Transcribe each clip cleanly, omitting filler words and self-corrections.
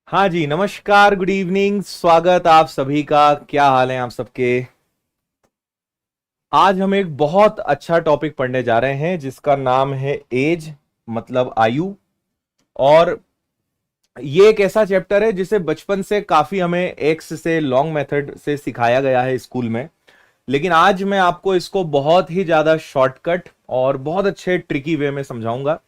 हाँ जी, नमस्कार, good evening, स्वागत आप सभी का। क्या हाल है आप सबके। आज हम एक बहुत अच्छा टॉपिक पढ़ने जा रहे हैं जिसका नाम है एज, मतलब आयु। और ये एक ऐसा चैप्टर है जिसे बचपन से काफी हमें एक्स से लॉन्ग मेथड से सिखाया गया है स्कूल में। लेकिन आज मैं आपको इसको बहुत ही ज्यादा शॉर्टकट और बहुत अच्छे ट्रिकी वे में समझाऊंगा।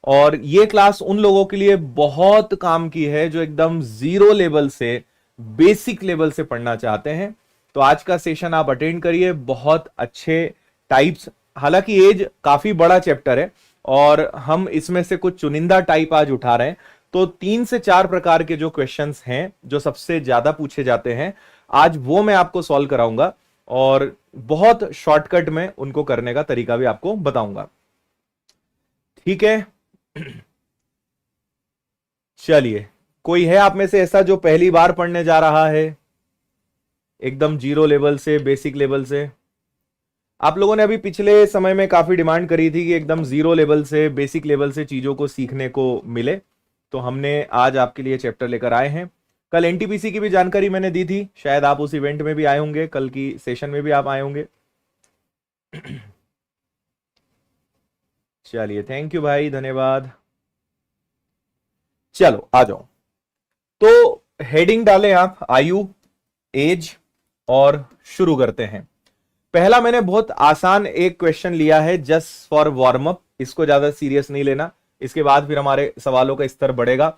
और ये क्लास उन लोगों के लिए बहुत काम की है जो एकदम जीरो लेवल से बेसिक लेवल से पढ़ना चाहते हैं। तो आज का सेशन आप अटेंड करिए। बहुत अच्छे टाइप्स, हालांकि एज काफी बड़ा चैप्टर है और हम इसमें से कुछ चुनिंदा टाइप आज उठा रहे हैं। तो 3 से 4 प्रकार के जो क्वेश्चंस हैं जो सबसे ज्यादा पूछे जाते हैं, आज वो मैं आपको सॉल्व कराऊंगा और बहुत शॉर्टकट में उनको करने का तरीका भी आपको बताऊंगा। ठीक है, चलिए। कोई है आप में से ऐसा जो पहली बार पढ़ने जा रहा है, एकदम जीरो लेवल से, बेसिक लेवल से? आप लोगों ने अभी पिछले समय में काफी डिमांड करी थी कि एकदम जीरो लेवल से, बेसिक लेवल से चीजों को सीखने को मिले। तो हमने आज आपके लिए चैप्टर लेकर आए हैं। कल एनटीपीसी की भी जानकारी मैंने दी थी, शायद आप उस इवेंट में भी आए होंगे, कल की सेशन में भी आप आए होंगे। चलिए, थैंक यू भाई, धन्यवाद। चलो आ जाओ। तो हेडिंग डालें आप, आयु, एज, और शुरू करते हैं। पहला मैंने बहुत आसान एक क्वेश्चन लिया है जस्ट फॉर वार्म अप, इसको ज्यादा सीरियस नहीं लेना। इसके बाद फिर हमारे सवालों का स्तर बढ़ेगा।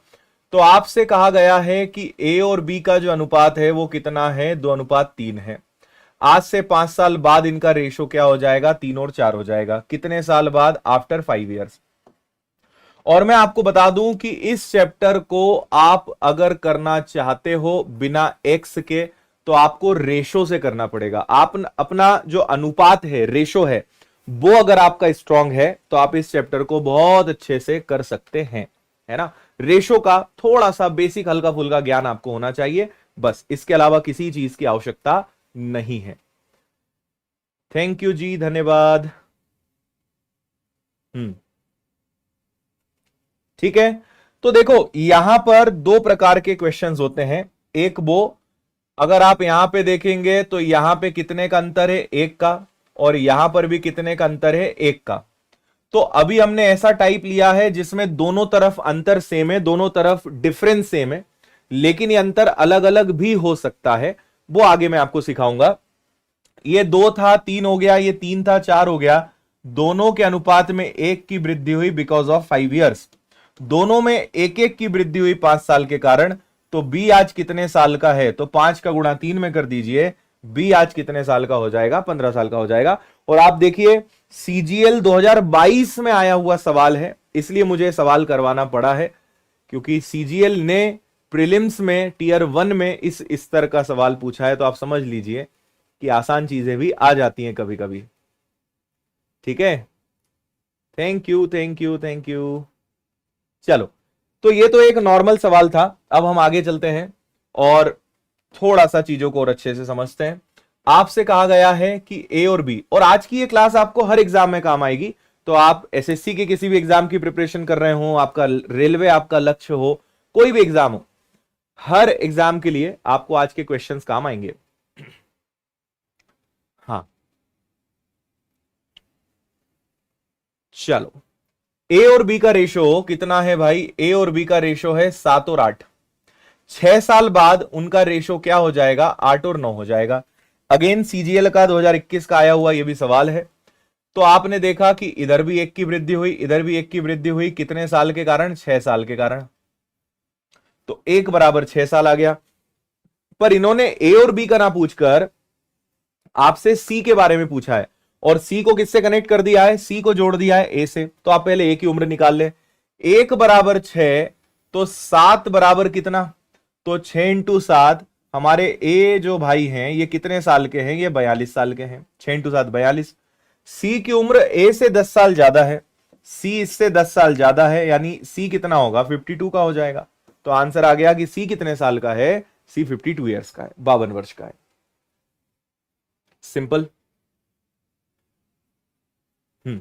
तो आपसे कहा गया है कि ए और बी का जो अनुपात है वो कितना है, 2:3 है। आज से 5 साल बाद इनका रेशो क्या हो जाएगा, 3 और 4 हो जाएगा। कितने साल बाद? After 5 years. और मैं आपको बता दूं कि इस चैप्टर को आप अगर करना चाहते हो बिना एक्स के, तो आपको रेशो से करना पड़ेगा। आप अपना जो अनुपात है, रेशो है, वो अगर आपका स्ट्रांग है तो आप इस चैप्टर को बहुत अच्छे से कर सकते हैं, है ना। रेशो का थोड़ा सा बेसिक हल्का फुल्का ज्ञान आपको होना चाहिए, बस। इसके अलावा किसी चीज की आवश्यकता नहीं है। थैंक यू जी, धन्यवाद। हम्म, ठीक है। तो देखो, यहां पर 2 प्रकार के क्वेश्चंस होते हैं। एक वो, अगर आप यहां पे देखेंगे तो यहां पे कितने का अंतर है, 1 का। और यहां पर भी कितने का अंतर है, 1 का। तो अभी हमने ऐसा टाइप लिया है जिसमें दोनों तरफ अंतर सेम है, दोनों तरफ डिफरेंस सेम है, लेकिन ये अंतर अलग अलग भी हो सकता है। वो आगे मैं आपको सिखाऊंगा। ये 2 था 3 हो गया, ये 3 था 4 हो गया। दोनों के अनुपात में 1 की वृद्धि हुई बिकॉज ऑफ 5 ईयर्स। दोनों में 1 1 की वृद्धि हुई 5 साल के कारण। तो बी आज कितने साल का है, तो 5 का गुणा 3 में कर दीजिए। बी आज कितने साल का हो जाएगा, 15 साल का हो जाएगा। और आप देखिए, सीजीएल 2022 में आया हुआ सवाल है, इसलिए मुझे सवाल करवाना पड़ा है, क्योंकि सीजीएल ने प्रीलिम्स में टियर 1 में इस स्तर का सवाल पूछा है। तो आप समझ लीजिए कि आसान चीजें भी आ जाती हैं कभी कभी। ठीक है, thank you thank you thank you. चलो, तो ये तो एक नॉर्मल सवाल था। अब हम आगे चलते हैं और थोड़ा सा चीजों को और अच्छे से समझते हैं। आपसे कहा गया है कि ए और बी, और आज की ये क्लास आपको हर एग्जाम में काम आएगी। तो आप एसएससी के किसी भी एग्जाम की प्रिपरेशन कर रहे हो, आपका रेलवे आपका लक्ष्य हो, कोई भी एग्जाम हो, हर एग्जाम के लिए आपको आज के क्वेश्चंस काम आएंगे। हाँ, चलो। ए और बी का रेशो कितना है भाई? ए और बी का रेशो है 7 और 8। 6 साल बाद उनका रेशो क्या हो जाएगा, 8 और 9 हो जाएगा। अगेन सीजीएल का 2021 का आया हुआ ये भी सवाल है। तो आपने देखा कि इधर भी 1 की वृद्धि हुई, इधर भी 1 की वृद्धि हुई। कितने साल के कारण? 6 साल के कारण। तो 1 = 6 साल आ गया। पर इन्होंने ए और बी का ना पूछकर आपसे सी के बारे में पूछा है, और सी को किससे कनेक्ट कर दिया है, सी को जोड़ दिया है ए से। तो आप पहले ए की उम्र निकाल ले। 1 = 6, तो 7 बराबर कितना, तो 6 × 7। हमारे ए जो भाई हैं ये कितने साल के हैं, ये 42 साल के हैं। 6 × 7 42। सी की उम्र ए से 10 साल ज्यादा है, सी इससे 10 साल ज्यादा है, यानी सी कितना होगा, 52 का हो जाएगा। तो आंसर आ गया कि सी कितने साल का है, सी 52 ईयर्स का है, 52 वर्ष का है। सिंपल। हम्म।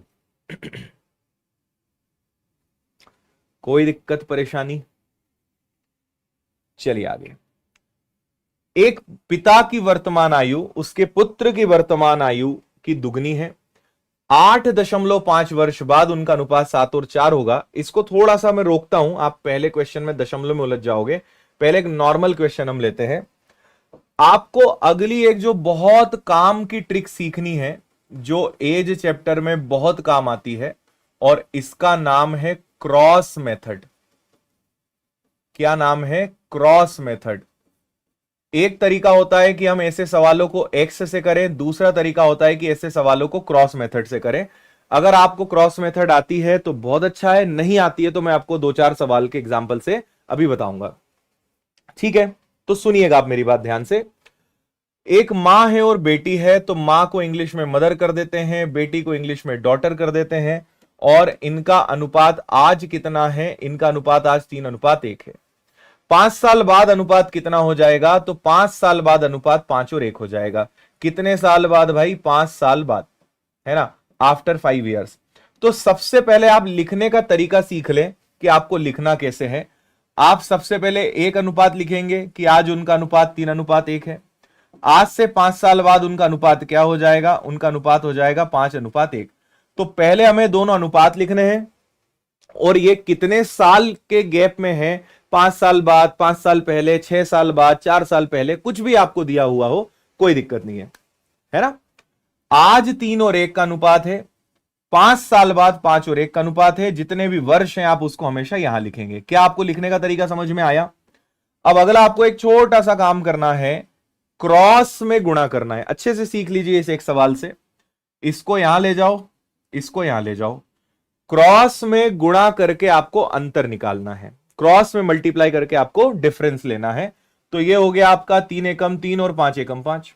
कोई दिक्कत परेशानी? चलिए आगे। एक पिता की वर्तमान आयु उसके पुत्र की वर्तमान आयु की दुगनी है। 8.5 वर्ष बाद उनका अनुपात 7 और 4 होगा। इसको थोड़ा सा मैं रोकता हूं, आप पहले क्वेश्चन में दशमलव में उलझ जाओगे। पहले एक नॉर्मल क्वेश्चन हम लेते हैं। आपको अगली एक जो बहुत काम की ट्रिक सीखनी है, जो एज चैप्टर में बहुत काम आती है, और इसका नाम है क्रॉस मेथड। क्या नाम है? Cross method. एक तरीका होता है कि हम ऐसे सवालों को एक्स से करें, दूसरा तरीका होता है कि ऐसे सवालों को क्रॉस मेथड से करें। अगर आपको क्रॉस मेथड आती है तो बहुत अच्छा है, नहीं आती है तो मैं आपको 2-4 सवाल के एग्जाम्पल से अभी बताऊंगा। ठीक है, तो सुनिएगा आप मेरी बात ध्यान से। एक मां है और बेटी है, तो मां को इंग्लिश में मदर कर देते हैं, बेटी को इंग्लिश में डॉटर कर देते हैं। और इनका अनुपात आज कितना है? इनका अनुपात आज 3:1 है। 5 साल बाद अनुपात कितना हो जाएगा? तो 5 साल बाद अनुपात 5 और 1 हो जाएगा। कितने साल बाद भाई? 5 साल बाद, है ना, आफ्टर 5 years। तो सबसे पहले आप लिखने का तरीका सीख लें कि आपको लिखना कैसे है। आप सबसे पहले एक अनुपात लिखेंगे कि आज उनका अनुपात 3:1 है। आज से 5 साल बाद उनका अनुपात क्या हो जाएगा? उनका अनुपात हो जाएगा 5:1। तो पहले हमें दोनों अनुपात लिखने हैं, और ये कितने साल के गैप में है? 5 साल बाद, 5 साल पहले, 6 साल बाद, 4 साल पहले, कुछ भी आपको दिया हुआ हो, कोई दिक्कत नहीं है ना। आज 3 और 1 का अनुपात है, 5 साल बाद 5 और 1 का अनुपात है। जितने भी वर्ष हैं आप उसको हमेशा यहां लिखेंगे। क्या आपको लिखने का तरीका समझ में आया? अब अगला आपको एक छोटा सा काम करना है, क्रॉस में गुणा करना है। अच्छे से सीख लीजिए इस एक सवाल से। इसको यहां ले जाओ, इसको यहां ले जाओ। क्रॉस में गुणा करके आपको अंतर निकालना है, क्रॉस में मल्टीप्लाई करके आपको डिफरेंस लेना है। तो ये हो गया आपका 3 एकम 3 और 5 एकम 5।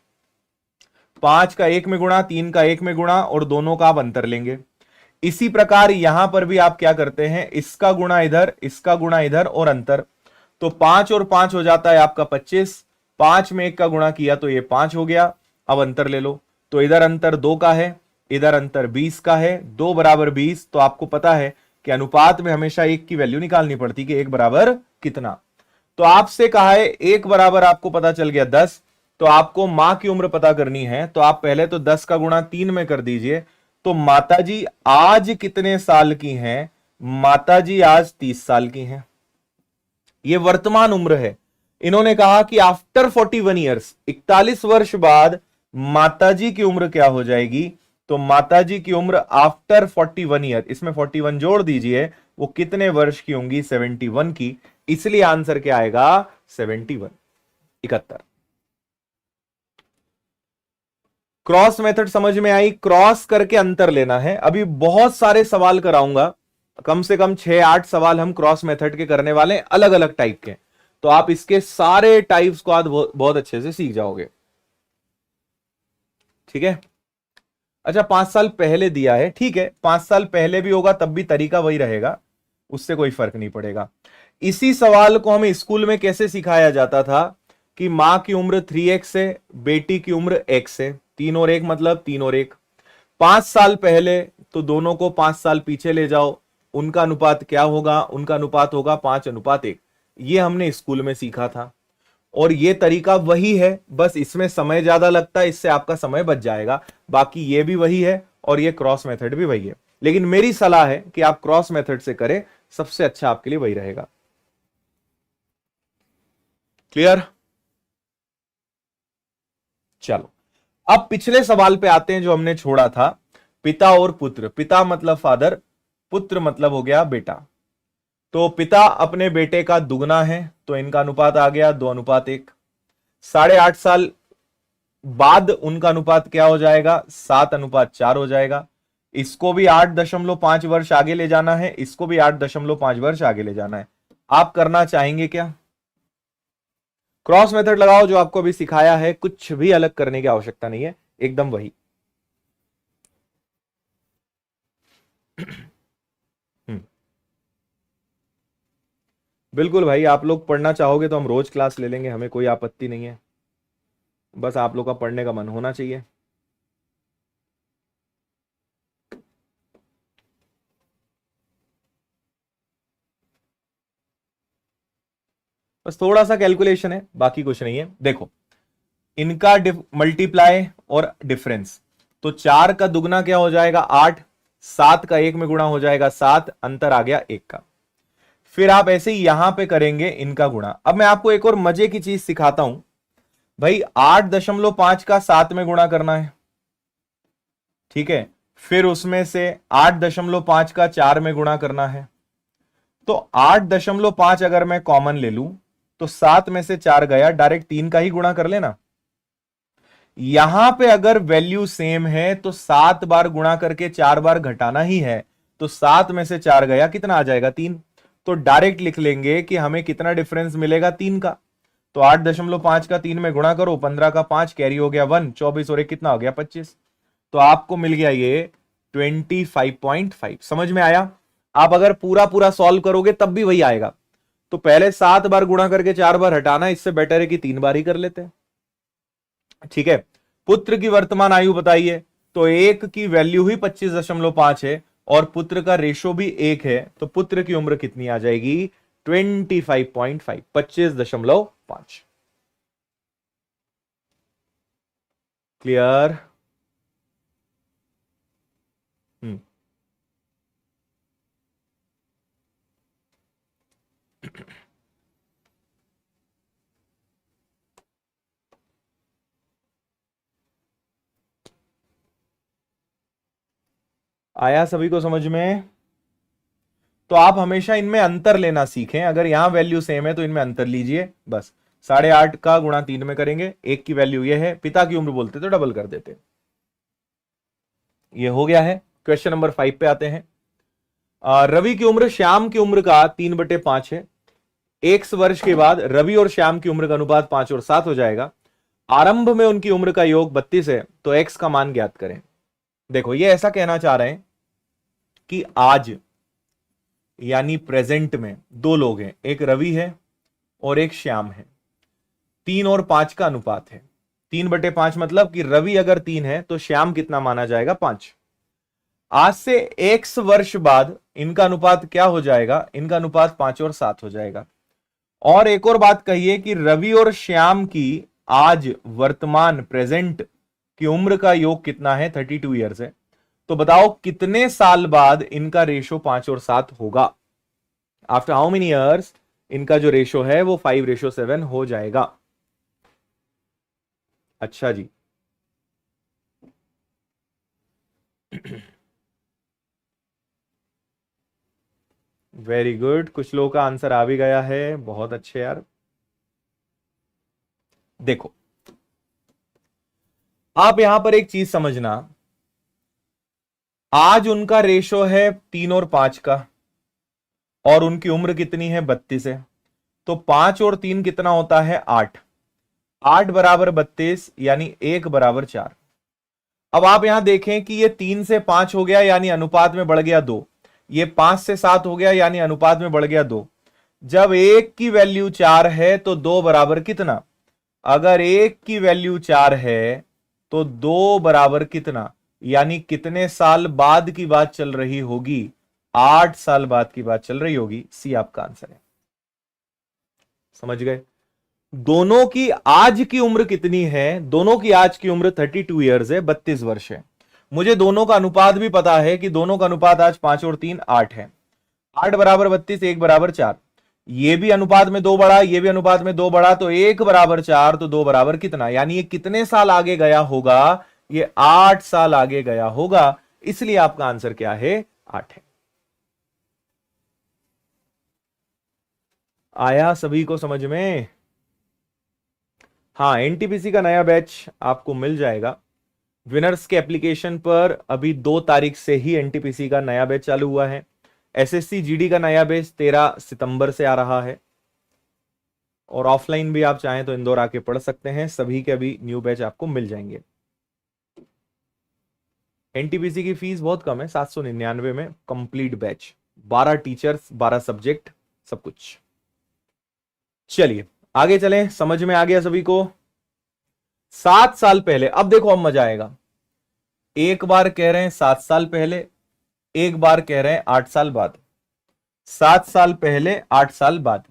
5 का 1 में गुणा, 3 का 1 में गुणा, और दोनों का आप अंतर लेंगे। इसी प्रकार यहां पर भी आप क्या करते हैं? इसका गुणा इधर, इसका गुणा इधर, और अंतर। तो 5 और 5 हो जाता है आपका 25। 5 में 1 का गुणा किया तो ये 5 हो गया। अब अंतर ले लो, तो इधर अंतर 2 का है, इधर अंतर 20 का है। 2 बराबर 20। तो आपको पता है कि अनुपात में हमेशा 1 की वैल्यू निकालनी पड़ती कि 1 बराबर कितना। तो आपसे कहा है 1 बराबर, आपको पता चल गया 10। तो आपको मां की उम्र पता करनी है, तो आप पहले तो 10 का गुणा 3 में कर दीजिए। तो माताजी आज कितने साल की हैं? माताजी आज 30 साल की हैं। ये वर्तमान उम्र है। इन्होंने कहा कि आफ्टर 41 ईयर्स, 41 वर्ष बाद माताजी की उम्र क्या हो जाएगी? तो माताजी की उम्र आफ्टर 41 ईयर, इसमें 41 जोड़ दीजिए, वो कितने वर्ष की होंगी? 71 की। इसलिए आंसर क्या आएगा? 71, 71। क्रॉस मेथड समझ में आई? क्रॉस करके अंतर लेना है। अभी बहुत सारे सवाल कराऊंगा, कम से कम 6-8 सवाल हम क्रॉस मेथड के करने वाले हैं, अलग अलग टाइप के। तो आप इसके सारे टाइप्स को आज बहुत अच्छे से सीख जाओगे। ठीक है। अच्छा, 5 साल पहले दिया है, ठीक है, 5 साल पहले भी होगा तब भी तरीका वही रहेगा, उससे कोई फर्क नहीं पड़ेगा। इसी सवाल को हमें स्कूल में कैसे सिखाया जाता था कि मां की उम्र 3x है, बेटी की उम्र x है। 3 और 1 मतलब 3 और 1। 5 साल पहले, तो दोनों को 5 साल पीछे ले जाओ, उनका अनुपात क्या होगा? उनका अनुपात होगा 5:1। ये हमने स्कूल में सीखा था, और ये तरीका वही है, बस इसमें समय ज्यादा लगता है, इससे आपका समय बच जाएगा। बाकी ये भी वही है और ये क्रॉस मेथड भी वही है, लेकिन मेरी सलाह है कि आप क्रॉस मेथड से करें, सबसे अच्छा आपके लिए वही रहेगा। क्लियर? चलो, अब पिछले सवाल पे आते हैं जो हमने छोड़ा था। पिता और पुत्र, पिता मतलब फादर, पुत्र मतलब हो गया बेटा। तो पिता अपने बेटे का दुगना है, तो इनका अनुपात आ गया 2:1। 8.5 साल बाद उनका अनुपात क्या हो जाएगा? 7:4 हो जाएगा। इसको भी 8.5 वर्ष आगे ले जाना है, इसको भी 8.5 वर्ष आगे ले जाना है। आप करना चाहेंगे क्या? क्रॉस मेथड लगाओ, जो आपको अभी सिखाया है, कुछ भी अलग करने की आवश्यकता नहीं है, एकदम वही। हम्म, बिल्कुल भाई, आप लोग पढ़ना चाहोगे तो हम रोज क्लास ले लेंगे, हमें कोई आपत्ति नहीं है। बस आप लोग का पढ़ने का मन होना चाहिए। बस थोड़ा सा कैलकुलेशन है, बाकी कुछ नहीं है। देखो इनका मल्टीप्लाई और डिफरेंस, तो 4 का दुगना क्या हो जाएगा 8, 7 का 1 में गुणा हो जाएगा 7, अंतर आ गया 1 का। फिर आप ऐसे ही यहां पे करेंगे इनका गुणा। अब मैं आपको एक और मजे की चीज सिखाता हूं भाई, 8.5 का 7 में गुणा करना है, ठीक है, फिर उसमें से 8.5 का 4 में गुणा करना है। तो 8.5 अगर मैं कॉमन ले लूं तो 7 में से 4 गया, डायरेक्ट 3 का ही गुणा कर लेना। यहां पे अगर वैल्यू सेम है तो 7 बार गुणा करके 4 बार घटाना ही है, तो 7 में से 4 गया, कितना आ जाएगा 3। तो डायरेक्ट लिख लेंगे कि हमें कितना डिफरेंस मिलेगा 3 का। तो 8.5 का 3 में गुणा करो, 15 का 5 कैरी हो गया 1, 24 और 1 कितना हो गया 25। तो आपको मिल गया ये 25.5। समझ में आया? आप अगर पूरा पूरा सॉल्व करोगे तब भी वही आएगा। तो पहले 7 बार गुणा करके 4 बार हटाना, इससे बेटर है कि 3 बार ही कर लेते हैं। ठीक है, पुत्र की वर्तमान आयु बताइए, तो 1 की वैल्यू ही 25.5 है और पुत्र का रेशो भी 1 है, तो पुत्र की उम्र कितनी आ जाएगी 25.5, 25.5। क्लियर? आया सभी को समझ में? तो आप हमेशा इनमें अंतर लेना सीखें। अगर यहां वैल्यू सेम है तो इनमें अंतर लीजिए बस। 8.5 का गुणा 3 में करेंगे, 1 की वैल्यू ये है, पिता की उम्र बोलते तो डबल कर देते। ये हो गया है। क्वेश्चन नंबर 5 पे आते हैं। रवि की उम्र श्याम की उम्र का 3/5 है। एक वर्ष के बाद रवि और श्याम की उम्र का अनुपात 5 और 7 हो जाएगा। आरंभ में उनकी उम्र का योग 32 है, तो एक्स का मान ज्ञात करें। देखो ये ऐसा कहना चाह रहे हैं कि आज यानी प्रेजेंट में दो लोग हैं, एक रवि है और एक श्याम है। 3 और 5 का अनुपात है। 3/5 मतलब कि रवि अगर 3 है तो श्याम कितना माना जाएगा 5। आज से x वर्ष बाद इनका अनुपात क्या हो जाएगा, इनका अनुपात 5 और 7 हो जाएगा। और एक और बात कहिए कि रवि और श्याम की आज वर्तमान प्रेजेंट की उम्र का योग कितना है 32 ईयर्स है। तो बताओ कितने साल बाद इनका रेशो 5 और 7 होगा। आफ्टर हाउ मेनी ईयर्स इनका जो रेशो है वो 5:7 हो जाएगा। अच्छा जी वेरी गुड, कुछ लोगों का आंसर आ भी गया है, बहुत अच्छे यार। देखो आप यहां पर एक चीज समझना, आज उनका रेशो है 3 और 5 का और उनकी उम्र कितनी है 32 है। तो 5 और 3 कितना होता है 8, 8 बराबर 32 यानी 1 बराबर 4। अब आप यहां देखें कि ये 3 से 5 हो गया यानी अनुपात में बढ़ गया 2, ये 5 से 7 हो गया यानी अनुपात में बढ़ गया 2। जब 1 की वैल्यू 4 है तो 2 बराबर कितना, अगर 1 की वैल्यू 4 है तो 2 बराबर कितना, यानी कितने साल बाद की बात चल रही होगी, 8 साल बाद की बात चल रही होगी। सी आपका आंसर है। समझ गए? दोनों की आज की उम्र कितनी है, दोनों की आज की उम्र 32 ईयर्स है, 32 वर्ष है। मुझे दोनों का अनुपात भी पता है कि दोनों का अनुपात आज 5 और 3 8 है। 8 बराबर 32, 1 बराबर 4। ये भी अनुपात में 2 बढ़ा, ये भी अनुपात में 2 बढ़ा, तो 1 बराबर 4, तो 2 बराबर कितना, यानी ये कितने साल आगे गया होगा, ये 8 साल आगे गया होगा। इसलिए आपका आंसर क्या है 8 है। आया सभी को समझ में? हाँ, एनटीपीसी का नया बैच आपको मिल जाएगा। विनर्स के एप्लीकेशन पर अभी 2 तारीख से ही एनटीपीसी का नया बैच चालू हुआ है। एसएससी जीडी का नया बैच 13 सितंबर से आ रहा है। और ऑफलाइन भी आप चाहें तो इंदौर आके पढ़ सकते हैं। सभी के अभी न्यू बैच आपको मिल जाएंगे। एनटीपीसी की फीस बहुत कम है, 799 में कंप्लीट बैच, 12 टीचर्स, 12 सब्जेक्ट, सब कुछ। चलिए आगे चलें, समझ में आ गया सभी को? 7 साल पहले, अब देखो अब मजा आएगा। एक बार कह रहे हैं 7 साल पहले, एक बार कह रहे हैं 8 साल बाद। 7 साल पहले 8 साल बाद।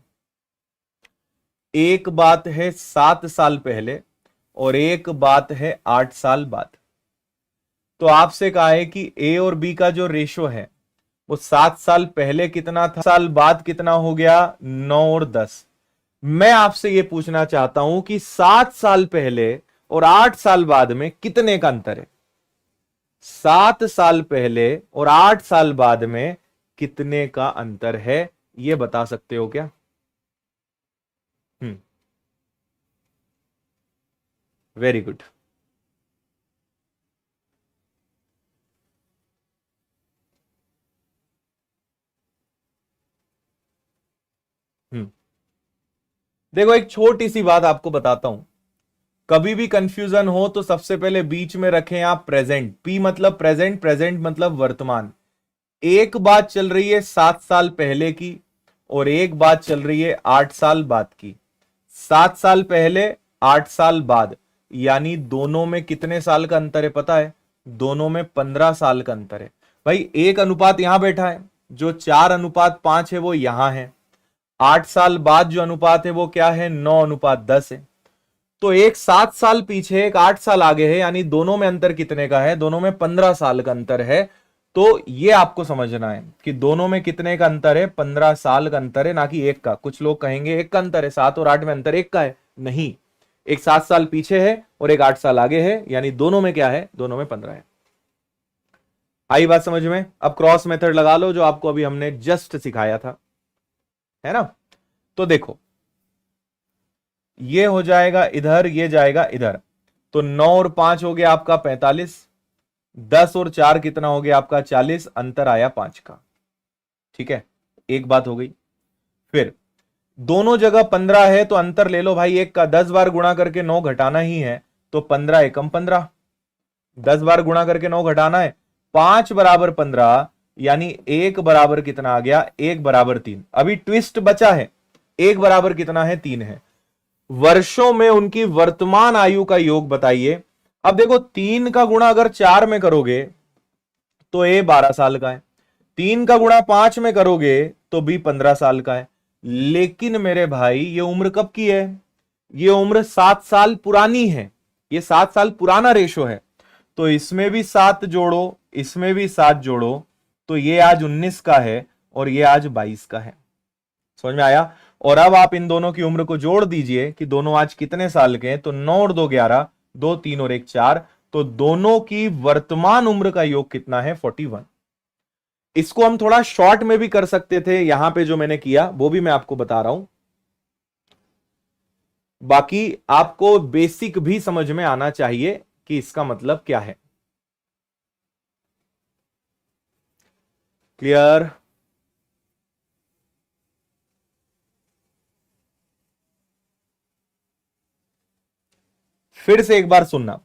एक बात है 7 साल पहले और एक बात है 8 साल बाद। तो आपसे कहा है कि ए और बी का जो रेशो है वो 7 साल पहले कितना था, साल बाद कितना हो गया, 9 और 10। मैं आपसे यह पूछना चाहता हूं कि 7 साल पहले और 8 साल बाद में कितने का अंतर है। 7 साल पहले और 8 साल बाद में कितने का अंतर है, यह बता सकते हो क्या? Very good. देखो एक छोटी सी बात आपको बताता हूं, कभी भी कंफ्यूजन हो तो सबसे पहले बीच में रखें आप प्रेजेंट, पी मतलब प्रेजेंट, प्रेजेंट मतलब वर्तमान। एक बात चल रही है 7 साल पहले की और एक बात चल रही है 8 साल बाद की। 7 साल पहले 8 साल बाद, यानी दोनों में कितने साल का अंतर है पता है? दोनों में 15 साल का अंतर है। भाई एक अनुपात यहां बैठा है, जो 4:5 है वो यहां है। 8 साल बाद जो अनुपात है वो क्या है, 9:10 है। तो एक 7 साल पीछे एक 8 साल आगे है, यानी दोनों में अंतर कितने का है, दोनों में 15 साल का अंतर है। तो ये आपको समझना है कि दोनों में कितने का अंतर है, 15 साल का अंतर है, ना कि एक का। कुछ लोग कहेंगे एक का अंतर है, 7 और 8 में अंतर एक का है, नहीं, एक 7 साल पीछे है और एक 8 साल आगे है, यानी दोनों में क्या है, दोनों में 15 है। आई बात समझ में? अब क्रॉस मेथड लगा लो जो आपको अभी हमने जस्ट सिखाया था, है ना। तो देखो ये हो जाएगा इधर, ये जाएगा इधर, तो 9 और 5 हो गया आपका 45, 10 और 4 कितना हो गया आपका 40, अंतर आया 5 का। ठीक है, एक बात हो गई। फिर दोनों जगह 15 है तो अंतर ले लो भाई एक का, 10 बार गुणा करके 9 घटाना ही है, तो 15 एकम 15, 10 बार गुणा करके 9 घटाना है, 5 बराबर 15, यानी एक बराबर कितना आ गया, एक बराबर 3। अभी ट्विस्ट बचा है, एक बराबर कितना है, 3 है। वर्षों में उनकी वर्तमान आयु का योग बताइए। अब देखो 3 का गुणा अगर 4 में करोगे तो ए 12 साल का है, 3 का गुणा 5 में करोगे तो बी 15 साल का है। लेकिन मेरे भाई ये उम्र कब की है, ये उम्र 7 साल पुरानी है, ये 7 साल पुराना रेशो है। तो इसमें भी 7 जोड़ो, इसमें भी 7 जोड़ो, तो ये आज 19 का है और ये आज 22 का है। समझ में आया? और अब आप इन दोनों की उम्र को जोड़ दीजिए कि दोनों आज कितने साल के हैं, तो 9 और 2 11, 2 3 और 1 4, तो दोनों की वर्तमान उम्र का योग कितना है, 41। इसको हम थोड़ा शॉर्ट में भी कर सकते थे, यहां पे जो मैंने किया वो भी मैं आपको बता रहा हूं, बाकी आपको बेसिक भी समझ में आना चाहिए कि इसका मतलब क्या है। क्लियर? फिर से एक बार सुनना,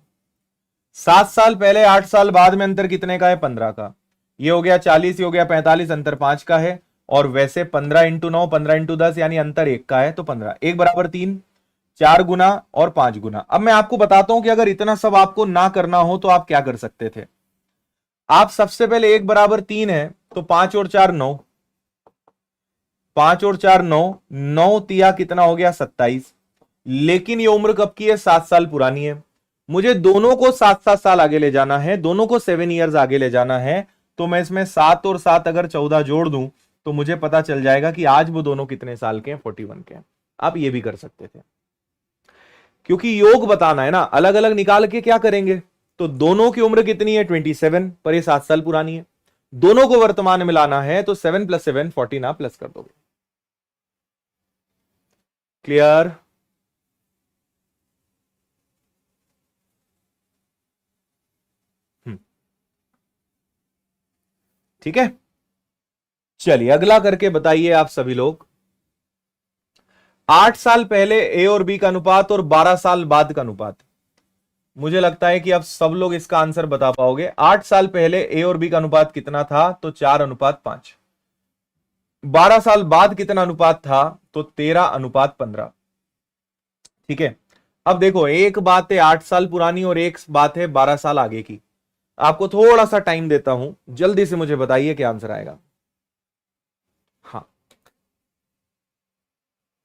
7 साल पहले 8 साल बाद में अंतर कितने का है, 15 का। ये हो गया 40, ये हो गया 45, अंतर 5 का है। और वैसे 15 × 9, 15 × 10, यानी अंतर 1 का है, तो 15, 1 बराबर 3, 4 गुना और 5 गुना। अब मैं आपको बताता हूं कि अगर इतना सब आपको ना करना हो तो आप क्या कर सकते थे। आप सबसे पहले 1 बराबर 3 है तो 5 और 4 9, 5 और 4 9, 9 तिया कितना हो गया 27। लेकिन ये उम्र कब की है, 7 साल पुरानी है। मुझे दोनों को 7-7 साल आगे ले जाना है, दोनों को 7 ईयर्स आगे ले जाना है। तो मैं इसमें 7 और 7 अगर 14 जोड़ दूं तो मुझे पता चल जाएगा कि आज वो दोनों कितने साल के हैं, 41 के हैं। आप ये भी कर सकते थे, क्योंकि योग बताना है ना, अलग अलग निकाल के क्या करेंगे। तो दोनों की उम्र कितनी है, 27, पर ये 7 साल पुरानी है। दोनों को वर्तमान में लाना है तो 7 + 7 14 आप प्लस कर दोगे। क्लियर? ठीक है, चलिए अगला करके बताइए आप सभी लोग। 8 साल पहले ए और बी का अनुपात और 12 साल बाद का अनुपात। मुझे लगता है कि अब सब लोग इसका आंसर बता पाओगे। 8 साल पहले ए और बी का अनुपात कितना था, तो 4:5। 12 साल बाद कितना अनुपात था, तो 13:15। ठीक है, अब देखो एक बात है 8 साल पुरानी और एक बात है 12 साल आगे की। आपको थोड़ा सा टाइम देता हूं, जल्दी से मुझे बताइए क्या आंसर आएगा। हाँ,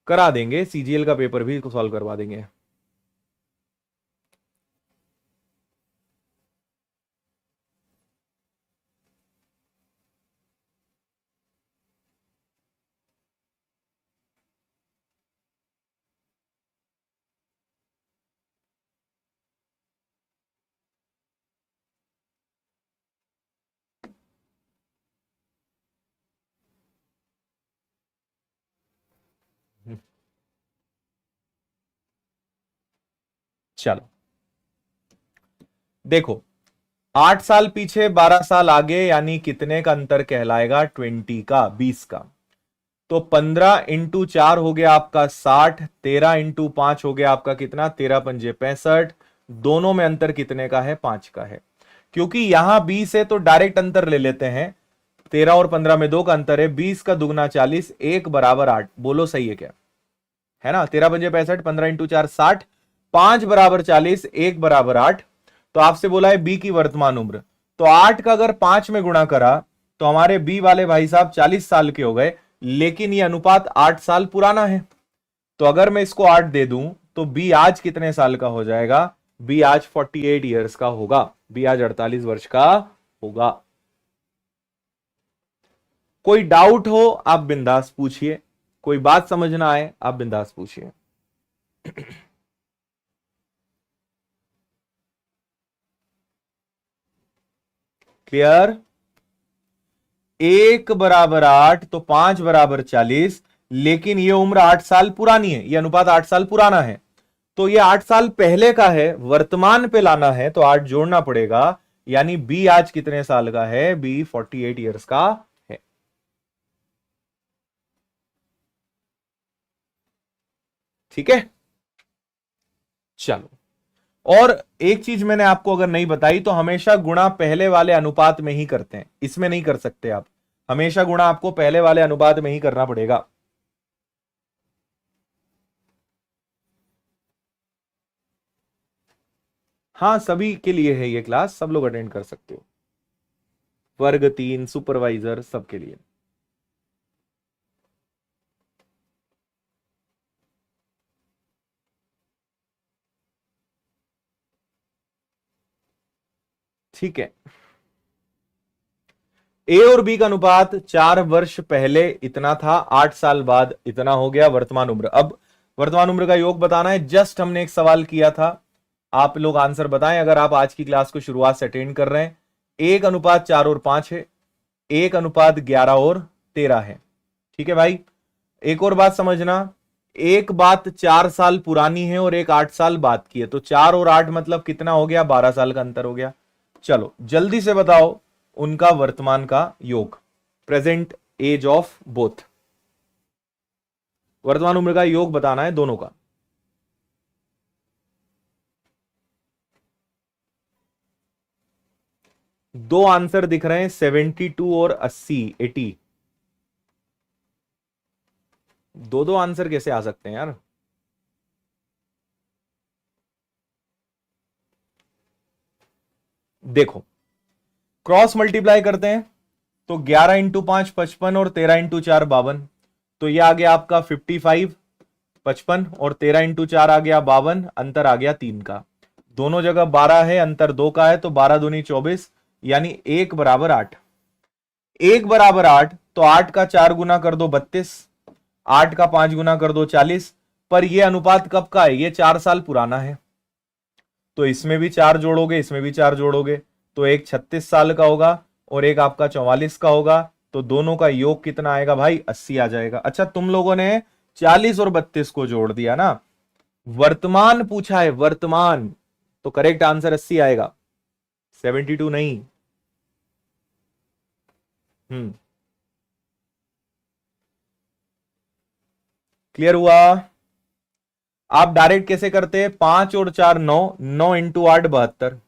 करा देंगे, सीजीएल का पेपर भी सॉल्व करवा देंगे। चलो देखो, 8 साल पीछे 12 साल आगे, यानी कितने का अंतर कहलाएगा? 20 का, 20 का। तो 15 इंटू 4 हो गया आपका 60, 13 इंटू 5 हो गया आपका कितना? 13 पंजे 65। दोनों में अंतर कितने का है? 5 का है। क्योंकि यहां 20 है तो डायरेक्ट अंतर ले लेते हैं, 13 और 15 में 2 का अंतर है, 20 का दुगना 40, 1 बराबर 8। बोलो सही है क्या? है ना? 13 पंजे 65, 15 इंटू 4 60, 5 बराबर 40, 1 बराबर 8। तो आपसे बोला है बी की वर्तमान उम्र, तो 8 का अगर 5 में गुणा करा तो हमारे बी वाले भाई साहब 40 साल के हो गए, लेकिन ये अनुपात 8 साल पुराना है। तो अगर मैं इसको 8 दे दूं तो बी आज कितने साल का हो जाएगा? बी आज 48 ईयर्स का होगा, बी आज 48 वर्ष का होगा। कोई डाउट हो आप बिंदास पूछिए, कोई बात समझ ना आए आप बिंदास पूछिए। क्लियर? 1 बराबर 8 तो 5 बराबर 40, लेकिन ये उम्र 8 साल पुरानी है, ये अनुपात 8 साल पुराना है, तो ये 8 साल पहले का है, वर्तमान पे लाना है तो 8 जोड़ना पड़ेगा, यानी बी आज कितने साल का है? बी 48 ईयर्स का है। ठीक है, चलो। और एक चीज मैंने आपको अगर नहीं बताई, तो हमेशा गुणा पहले वाले अनुपात में ही करते हैं, इसमें नहीं कर सकते आप। हमेशा गुणा आपको पहले वाले अनुपात में ही करना पड़ेगा। हाँ, सभी के लिए है ये क्लास, सब लोग अटेंड कर सकते हो, वर्ग 3, सुपरवाइजर, सबके लिए। ठीक है, ए और बी का अनुपात 4 वर्ष पहले इतना था, 8 साल बाद इतना हो गया वर्तमान उम्र। अब वर्तमान उम्र का योग बताना है, जस्ट हमने एक सवाल किया था, आप लोग आंसर बताएं अगर आप आज की क्लास को शुरुआत से अटेंड कर रहे हैं। 1 अनुपात 4 और 5 है, 1 अनुपात 11 और 13 है। ठीक है भाई, एक और बात समझना, एक बात 4 साल पुरानी है और एक 8 साल बाद की है, तो 4 और 8 मतलब कितना हो गया? 12 साल का अंतर हो गया। चलो जल्दी से बताओ उनका वर्तमान का योग, प्रेजेंट एज ऑफ बोथ, वर्तमान उम्र का योग बताना है दोनों का। दो आंसर दिख रहे हैं, 72 और 80, 80। दो दो आंसर कैसे आ सकते हैं यार? देखो, क्रॉस मल्टीप्लाई करते हैं तो 11 इंटू 5 55 और 13 इंटू 4 52, तो यह आ गया आपका 55, 55 और 13 इंटू 4 आ गया 52, अंतर आ गया 3 का। दोनों जगह 12 है, अंतर 2 का है, तो 12 दूनी 24, यानी 1 बराबर 8। 1 बराबर 8, तो 8 का 4 गुना कर दो 32, 8 का 5 गुना कर दो 40। पर यह अनुपात कब का है? ये 4 साल पुराना है, तो इसमें भी 4 जोड़ोगे, इसमें भी 4 जोड़ोगे, तो एक 36 साल का होगा और एक आपका 44 का होगा, तो दोनों का योग कितना आएगा भाई? 80 आ जाएगा। अच्छा, तुम लोगों ने 40 और 32 को जोड़ दिया ना, वर्तमान पूछा है, वर्तमान, तो करेक्ट आंसर 80 आएगा, 72 नहीं। क्लियर हुआ? आप डायरेक्ट कैसे करते हैं? 5 और 4 9, 9 इंटू 8 72,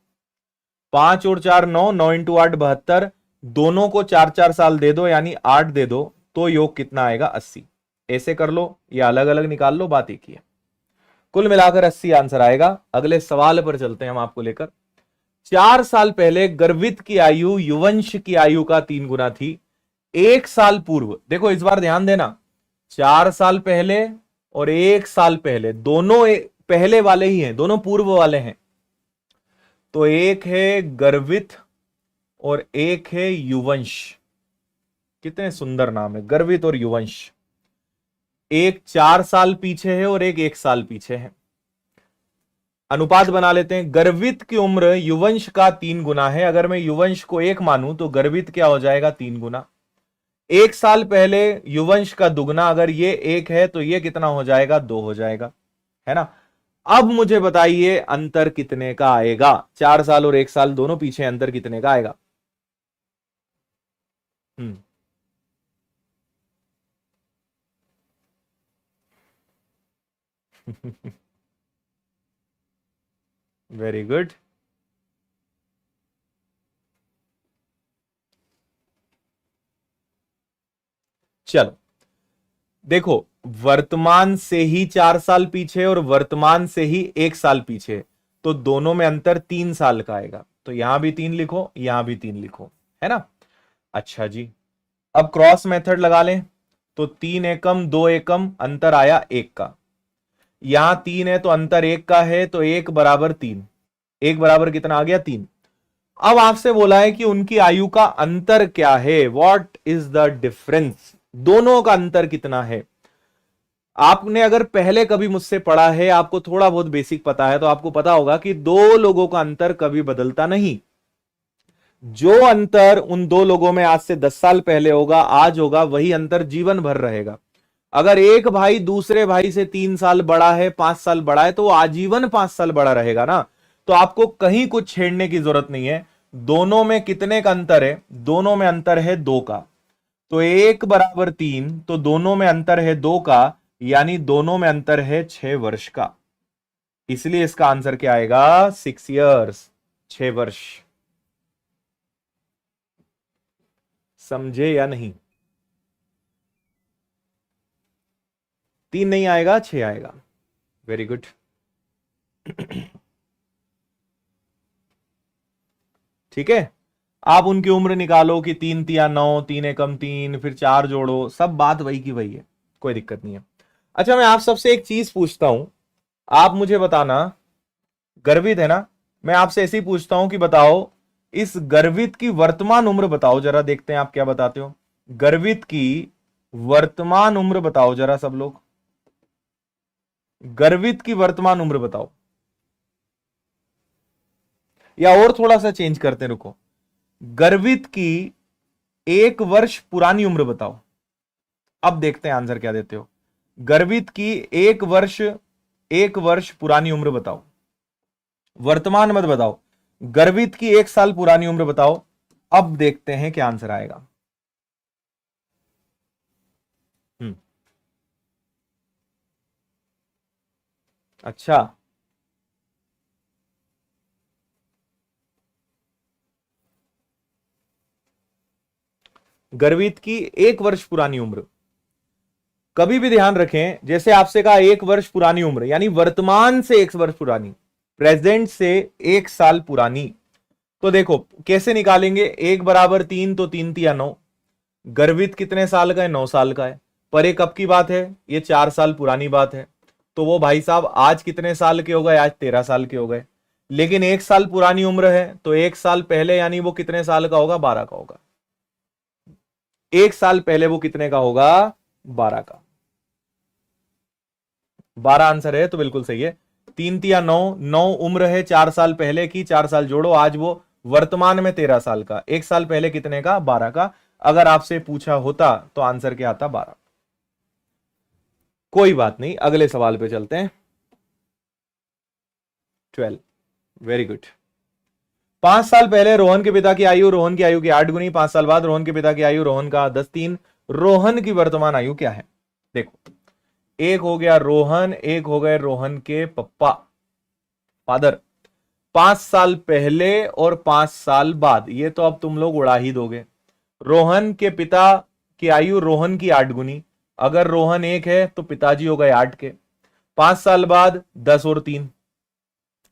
5 और 4 9, 9 इंटू 8 72, दोनों को 4 4 साल दे दो, यानी 8 दे दो, तो योग कितना आएगा? 80। ऐसे कर लो या अलग अलग निकाल लो, बात एक ही है। कुल मिलाकर 80 आंसर आएगा। अगले सवाल पर चलते हैं हम आपको लेकर। 4 साल पहले गर्भित की आयु युवंश की आयु का 3 गुना थी। 1 साल पूर्व, देखो इस बार ध्यान देना, 4 साल पहले और 1 साल पहले, दोनों पहले वाले ही हैं, दोनों पूर्व वाले हैं। तो एक है गर्वित और एक है युवंश। कितने सुंदर नाम है, गर्वित और युवंश। एक 4 साल पीछे है और एक 1 साल पीछे है। अनुपात बना लेते हैं। गर्वित की उम्र युवंश का 3 गुना है। अगर मैं युवंश को 1 मानूं तो गर्वित क्या हो जाएगा, 3 गुना। 1 साल पहले युवंश का दुगना, अगर ये 1 है तो ये कितना हो जाएगा, 2 हो जाएगा, है ना। अब मुझे बताइए अंतर कितने का आएगा, 4 साल और 1 साल दोनों पीछे, अंतर कितने का आएगा। Very good. चलो देखो, वर्तमान से ही 4 साल पीछे और वर्तमान से ही 1 साल पीछे, तो दोनों में अंतर 3 साल का आएगा। तो यहां भी 3 लिखो, यहां भी 3 लिखो, है ना। अच्छा जी, अब क्रॉस मेथड लगा लें। तो 3 एकम 2 एकम, अंतर आया 1 का। यहां 3 है तो अंतर 1 का है, तो 1 बराबर 3। 1 बराबर कितना आ गया, 3। अब आपसे बोला है कि उनकी आयु का अंतर क्या है, वॉट इज द डिफरेंस, दोनों का अंतर कितना है। आपने अगर पहले कभी मुझसे पढ़ा है, आपको थोड़ा बहुत बेसिक पता है, तो आपको पता होगा कि दो लोगों का अंतर कभी बदलता नहीं। जो अंतर उन दो लोगों में आज से 10 साल पहले होगा, आज होगा, वही अंतर जीवन भर रहेगा। अगर एक भाई दूसरे भाई से 3 साल बड़ा है, 5 साल बड़ा है, तो वो आजीवन 5 साल बड़ा रहेगा ना। तो आपको कहीं कुछ छेड़ने की जरूरत नहीं है। दोनों में कितने का अंतर है, दोनों में अंतर है 2 का। तो 1 बराबर 3, तो दोनों में अंतर है 2 का, यानी दोनों में अंतर है 6 वर्ष का। इसलिए इसका आंसर क्या आएगा, 6 ईयर्स, 6 वर्ष। समझे या नहीं। 3 नहीं आएगा, 6 आएगा। Very good. ठीक है, आप उनकी उम्र निकालो कि 3 तिया 9, 3 एकम 3, फिर 4 जोड़ो, सब बात वही की वही है, कोई दिक्कत नहीं है। अच्छा, मैं आप सबसे एक चीज पूछता हूं, आप मुझे बताना, गर्वित है ना, मैं आपसे ऐसे ही पूछता हूं कि बताओ इस गर्वित की वर्तमान उम्र बताओ, जरा देखते हैं आप क्या बताते हो। गर्वित की वर्तमान उम्र बताओ जरा सब लोग, गर्वित की वर्तमान उम्र बताओ। या और थोड़ा सा चेंज करते हैं, रुको, गर्वित की 1 वर्ष पुरानी उम्र बताओ। अब देखते हैं आंसर क्या देते हो। गर्वित की 1 वर्ष पुरानी उम्र बताओ, वर्तमान मत बताओ। गर्वित की 1 साल पुरानी उम्र बताओ। अब देखते हैं क्या आंसर आएगा। अच्छा, गर्वित की 1 वर्ष पुरानी उम्र, कभी भी ध्यान रखें, जैसे आपसे कहा 1 वर्ष पुरानी उम्र, यानी वर्तमान से 1 वर्ष पुरानी, प्रेजेंट से 1 साल पुरानी। तो देखो कैसे निकालेंगे, 1 बराबर 3, तो 3 तिया 9। गर्वित कितने साल का है, 9 साल का है। पर ये कब की बात है, ये 4 साल पुरानी बात है। तो वो भाई साहब आज कितने साल के हो गए, आज 13 साल के हो गए। लेकिन 1 साल पुरानी उम्र है, तो 1 साल पहले यानी वो कितने साल का होगा, 12 का होगा। 1 साल पहले वो कितने का होगा, 12 का। 12 आंसर है, तो बिल्कुल सही है। 3 तिया 9, 9 उम्र है 4 साल पहले की, 4 साल जोड़ो, आज वो वर्तमान में 13 साल का। 1 साल पहले कितने का, 12 का। अगर आपसे पूछा होता तो आंसर क्या आता, 12। कोई बात नहीं, अगले सवाल पे चलते हैं। 12, वेरी गुड। 5 साल पहले रोहन के पिता की आयु रोहन की आयु की 8 गुनी। 5 साल बाद रोहन के पिता की आयु रोहन का 10 3। रोहन की वर्तमान आयु क्या है। देखो, एक हो गया रोहन, एक हो गए रोहन के पप्पा, फादर। 5 साल पहले और 5 साल बाद, ये तो अब तुम लोग उड़ा ही दोगे। रोहन के पिता की आयु रोहन की 8 गुनी। अगर रोहन 1 है तो पिताजी हो गए 8 के। 5 साल बाद 10 और 3।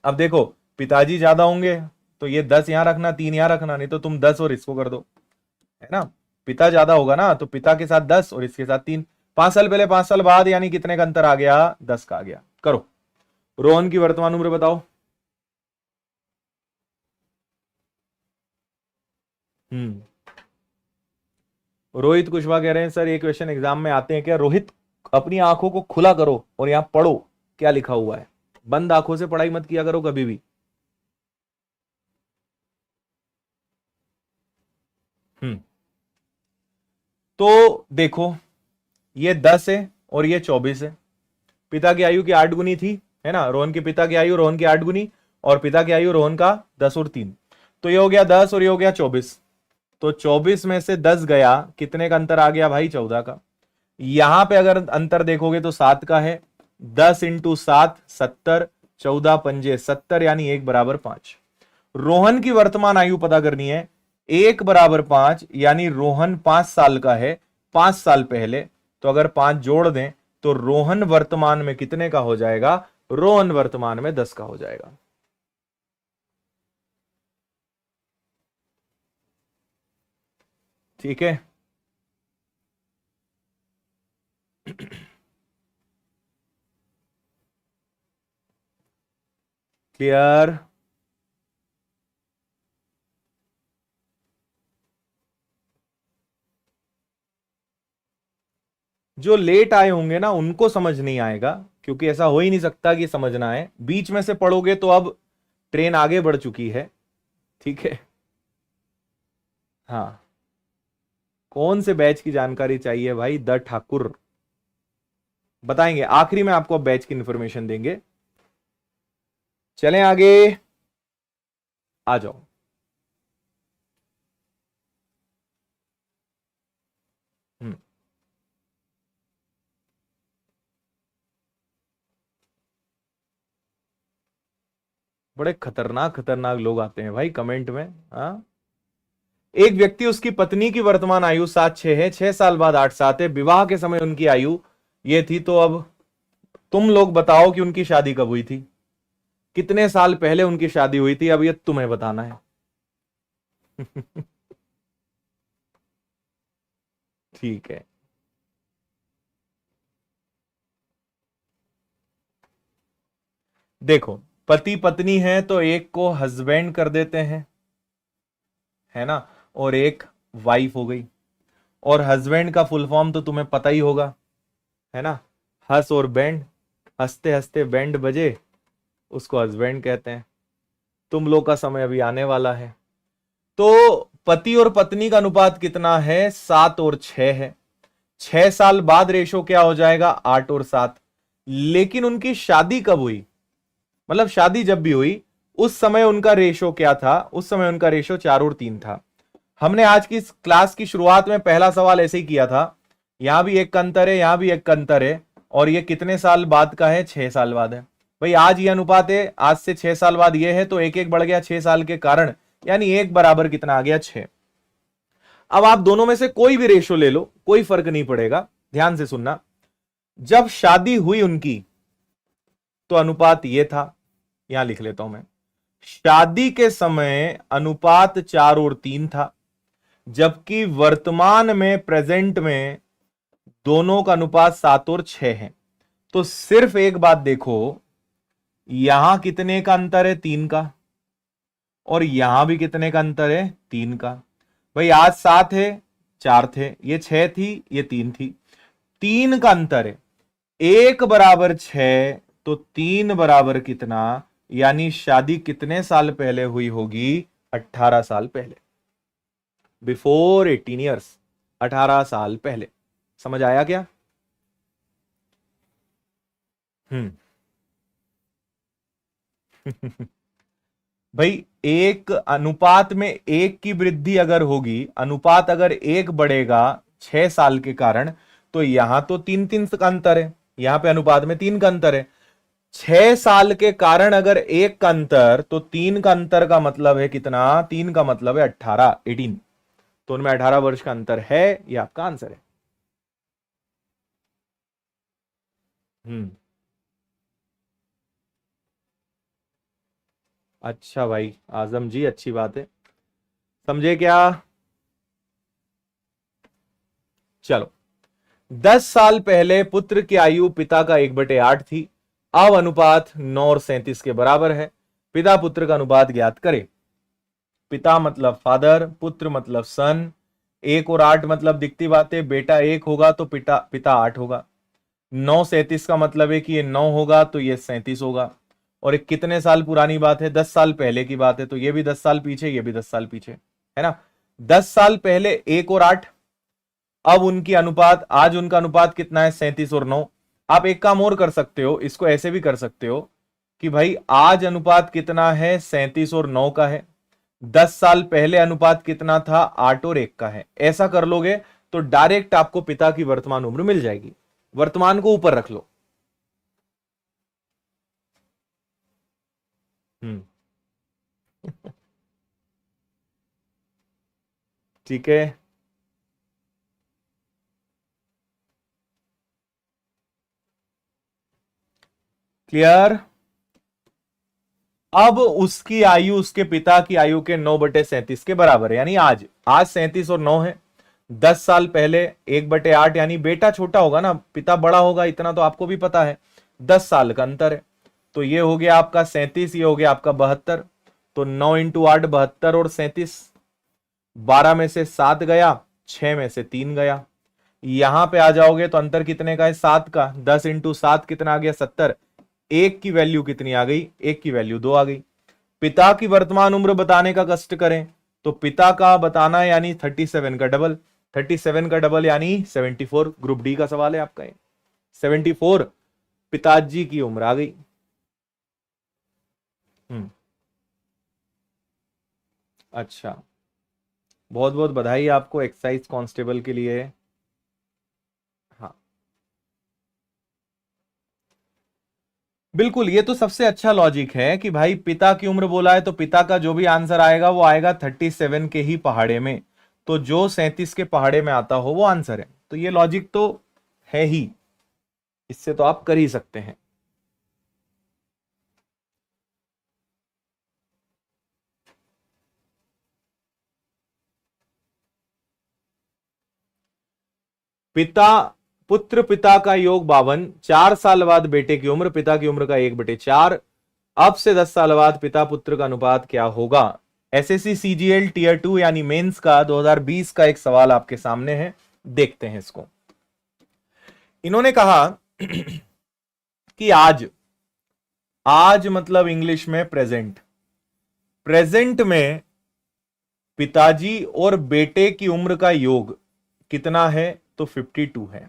अब देखो, पिताजी ज्यादा होंगे तो ये 10 यहां रखना, 3 यहां रखना, नहीं तो तुम 10 और इसको कर दो, है ना। पिता ज्यादा होगा ना, तो पिता के साथ 10 और इसके साथ 3। 5 साल पहले 5 साल बाद, यानी कितने का अंतर आ गया? 10 का आ गया। करो। रोहन की वर्तमान उम्र बताओ। रोहित कुशवाहा कह रहे हैं सर ये क्वेश्चन एग्जाम में आते हैं क्या? रोहित अपनी आंखों को खुला करो और यहां पढ़ो क्या लिखा हुआ है। बंद आंखों से पढ़ाई मत किया करो कभी भी। तो देखो, ये 10 है और ये 24 है। पिता की आयु की 8 गुनी थी, है ना? रोहन के पिता की आयु रोहन की 8 गुनी, और पिता की आयु रोहन का 10 और 3, तो ये हो गया 10 और ये हो गया 24। तो 24 में से 10 गया, कितने का अंतर आ गया भाई? 14 का। यहां पे अगर अंतर देखोगे तो 7 का है। 10 इंटू 7 70, 14 पंजे 70, यानी 1 बराबर 5। रोहन की वर्तमान आयु पता करनी है। 1 बराबर 5, यानी रोहन 5 साल का है 5 साल पहले। तो अगर 5 जोड़ दें तो रोहन वर्तमान में कितने का हो जाएगा? रोहन वर्तमान में 10 का हो जाएगा। ठीक है। क्लियर? जो लेट आए होंगे ना उनको समझ नहीं आएगा, क्योंकि ऐसा हो ही नहीं सकता कि समझना है। बीच में से पढ़ोगे तो अब ट्रेन आगे बढ़ चुकी है। ठीक है। हाँ, कौन से बैच की जानकारी चाहिए भाई? द ठाकुर बताएंगे आखिरी में आपको, बैच की इंफॉर्मेशन देंगे। चलें आगे, आ जाओ। हम्म बड़े खतरनाक खतरनाक लोग आते हैं भाई कमेंट में। हाँ, एक व्यक्ति, उसकी पत्नी की वर्तमान आयु 7-6 है, 6 साल बाद 8-7 है, विवाह के समय उनकी आयु ये थी। तो अब तुम लोग बताओ कि उनकी शादी कब हुई थी, कितने साल पहले उनकी शादी हुई थी, अब ये तुम्हें बताना है। ठीक है। देखो, पति पत्नी है तो एक को हस्बैंड कर देते हैं, है ना, और एक वाइफ हो गई। और हस्बैंड का फुल फॉर्म तो तुम्हें पता ही होगा, है ना? हंस और बैंड, हंसते हंसते बैंड बजे, उसको हस्बैंड कहते हैं। तुम लोग का समय अभी आने वाला है। तो पति और पत्नी का अनुपात कितना है? 7-6 है। 6 साल बाद रेशो क्या हो जाएगा? 8-7। लेकिन उनकी शादी कब हुई, मतलब शादी जब भी हुई उस समय उनका रेशो क्या था? उस समय उनका रेशो 4-3 था। हमने आज की क्लास की शुरुआत में पहला सवाल ऐसे ही किया था। यहां भी एक का अंतर है, यहां भी एक का अंतर है, और ये कितने साल बाद का है? 6 साल बाद है। भाई आज ये अनुपात है, आज से 6 साल बाद ये है, तो एक एक बढ़ गया 6 साल के कारण, यानी एक बराबर कितना आ गया? 6। अब आप दोनों में से कोई भी रेशो ले लो, कोई फर्क नहीं पड़ेगा। ध्यान से सुनना, जब शादी हुई उनकी तो अनुपात ये था, यहां लिख लेता हूं मैं। शादी के समय अनुपात 4-3 था, जबकि वर्तमान में, प्रेजेंट में, दोनों का अनुपात 7-6 है। तो सिर्फ एक बात देखो, यहां कितने का अंतर है? 3 का। और यहां भी कितने का अंतर है? 3 का। भाई आज 7 है, 4 थे, ये 6 थी, ये 3 थी, 3 का अंतर है। 1 बराबर 6, तो 3 बराबर कितना? यानी शादी कितने साल पहले हुई होगी? 18 साल पहले, बिफोर 18 ईयर्स, 18 साल पहले। समझ आया क्या? हम्म। भाई एक अनुपात में एक की वृद्धि अगर होगी, अनुपात अगर एक बढ़ेगा 6 साल के कारण, तो यहां तो 3-3 का अंतर है, यहां पे अनुपात में 3 का अंतर है। 6 साल के कारण अगर एक का अंतर, तो 3 का अंतर का मतलब है कितना? 3 का मतलब है 18, 18। तो उनमें 18 वर्ष का अंतर है, यह आपका आंसर है। हम्म। अच्छा भाई आजम जी, अच्छी बात है, समझे क्या? चलो, 10 साल पहले पुत्र की आयु पिता का 1/8 थी। अब अनुपात 9 और 37 के बराबर है। पिता पुत्र का अनुपात ज्ञात करें। पिता मतलब फादर, पुत्र मतलब सन, 1 और 8 मतलब दिखती बातें, बेटा 1 होगा तो पिता 8 होगा। 9 37 का मतलब है कि ये 9 होगा तो ये 37 होगा। और एक कितने साल पुरानी बात है? 10 साल पहले की बात है, तो ये भी 10 साल पीछे, ये भी 10 साल पीछे, है ना। 10 साल पहले 1 और 8, अब उनकी अनुपात, आज उनका अनुपात कितना है? 37 और 9। आप एक काम और कर सकते हो, इसको ऐसे भी कर सकते हो कि भाई आज अनुपात कितना है? 37 और 9 का है। 10 साल पहले अनुपात कितना था? 8 और 1 का है। ऐसा कर लोगे तो डायरेक्ट आपको पिता की वर्तमान उम्र मिल जाएगी। वर्तमान को ऊपर रख लो। ठीक है, क्लियर। अब उसकी आयु उसके पिता की आयु के 9/37 के बराबर है, यानी आज आज 37 और 9 है। 10 साल पहले 1/8, यानी बेटा छोटा होगा ना, पिता बड़ा होगा, इतना तो आपको भी पता है। 10 साल का अंतर है, तो ये हो गया आपका 37, ये हो गया आपका 72। तो 9 इंटू 8 72 और 37, 12 में से 7 गया, 6 में से 3 गया। यहां पे आ जाओगे तो अंतर कितने का है? 7 का। 10 इंटू 7 कितना आ गया? 70। एक की वैल्यू कितनी आ गई? एक की वैल्यू 2 आ गई। पिता की वर्तमान उम्र बताने का कष्ट करें तो पिता का बताना है, यानी 37 का डबल। 37 का डबल यानी 74। ग्रुप डी का सवाल है आपका ये। 74 पिताजी की उम्र आ गई। अच्छा, बहुत बहुत बधाई आपको एक्साइज कांस्टेबल के लिए। हाँ, बिल्कुल, ये तो सबसे अच्छा लॉजिक है कि भाई पिता की उम्र बोला है तो पिता का जो भी आंसर आएगा वो आएगा 37 के ही पहाड़े में। तो जो 37 के पहाड़े में आता हो वो आंसर है। तो ये लॉजिक तो है ही, इससे तो आप कर ही सकते हैं। पिता पुत्र पिता का योग 52, 4 साल बाद बेटे की उम्र, पिता की उम्र का 1/4। अब से 10 साल बाद पिता पुत्र का अनुपात क्या होगा? एसएससी सीजीएल टीयर 2 यानी मेंस का 2020 का एक सवाल आपके सामने है, देखते हैं इसको। इन्होंने कहा कि आज, आज मतलब इंग्लिश में प्रेजेंट, प्रेजेंट में पिताजी और बेटे की उम्र का योग कितना है? तो 52 है।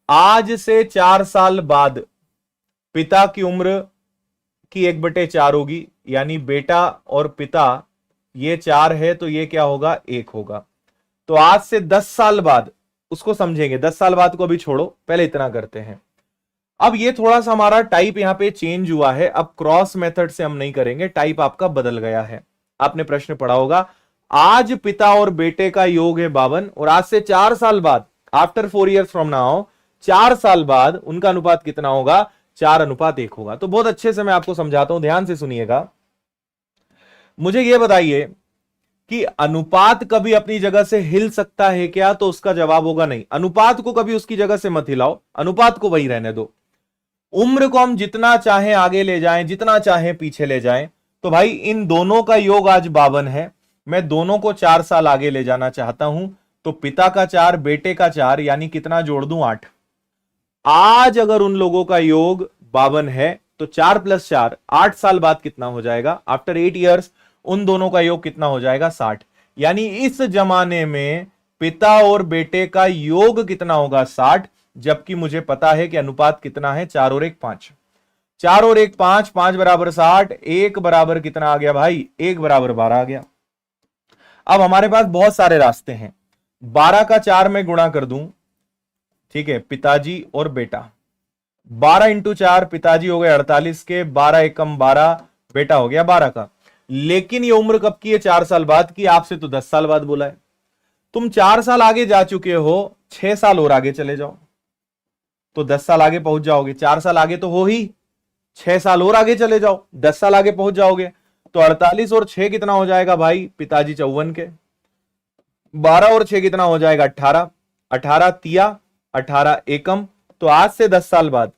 आज से 4 साल बाद पिता की उम्र की 1/4 होगी, यानी बेटा और पिता ये 4 है तो ये क्या होगा? 1 होगा। तो आज से 10 साल बाद उसको समझेंगे। 10 साल बाद को अभी छोड़ो, पहले इतना करते हैं। अब ये थोड़ा सा हमारा टाइप यहां पे चेंज हुआ है, अब क्रॉस मेथड से हम नहीं करेंगे, टाइप आपका बदल गया है। आपने प्रश्न पढ़ा होगा, आज पिता और बेटे का योग है 52 और आज से 4 साल बाद, आफ्टर 4 इयर्स फ्रॉम नाउ, 4 साल बाद उनका अनुपात कितना होगा? 4:1 होगा। तो बहुत अच्छे से मैं आपको समझाता हूं, ध्यान से सुनिएगा। मुझे यह बताइए कि अनुपात कभी अपनी जगह से हिल सकता है क्या? तो उसका जवाब होगा नहीं। अनुपात को कभी उसकी जगह से मत हिलाओ, अनुपात को वही रहने दो। उम्र को हम जितना चाहें आगे ले जाएं, जितना चाहें पीछे ले जाएं। तो भाई इन दोनों का योग आज 52 है, मैं दोनों को 4 साल आगे ले जाना चाहता हूं, तो पिता का 4 बेटे का 4, यानी कितना जोड़ दूं? 8। आज अगर उन लोगों का योग 52 है तो 4 + 4 8 साल बाद कितना हो जाएगा? आफ्टर 8 इयर्स उन दोनों का योग कितना हो जाएगा? 60। यानी इस जमाने में पिता और बेटे का योग कितना होगा? 60। जबकि मुझे पता है कि अनुपात कितना है? 4 और 1 5। 4 और 1 5, 5 बराबर 60, 1 बराबर कितना आ गया भाई? 1 बराबर 12 आ गया। अब हमारे पास बहुत सारे रास्ते हैं। 12 का 4 में गुणा कर दूं, ठीक है, पिताजी और बेटा। 12 इंटू 4 पिताजी हो गए 48 के, 12 एकम 12, बेटा हो गया 12 का। लेकिन ये उम्र कब की है? 4 साल बाद की। आपसे तो 10 साल बाद बोला है। तुम 4 साल आगे जा चुके हो, 6 साल और आगे चले जाओ तो 10 साल आगे पहुंच जाओगे। 4 साल आगे तो हो ही, 6 साल और आगे चले जाओ, 10 साल आगे पहुंच जाओगे। तो 48 और 6 कितना हो जाएगा भाई? पिताजी 54 के। 12 और 6 कितना हो जाएगा? 18। 18 तिया 18 एकम। तो आज से 10 साल बाद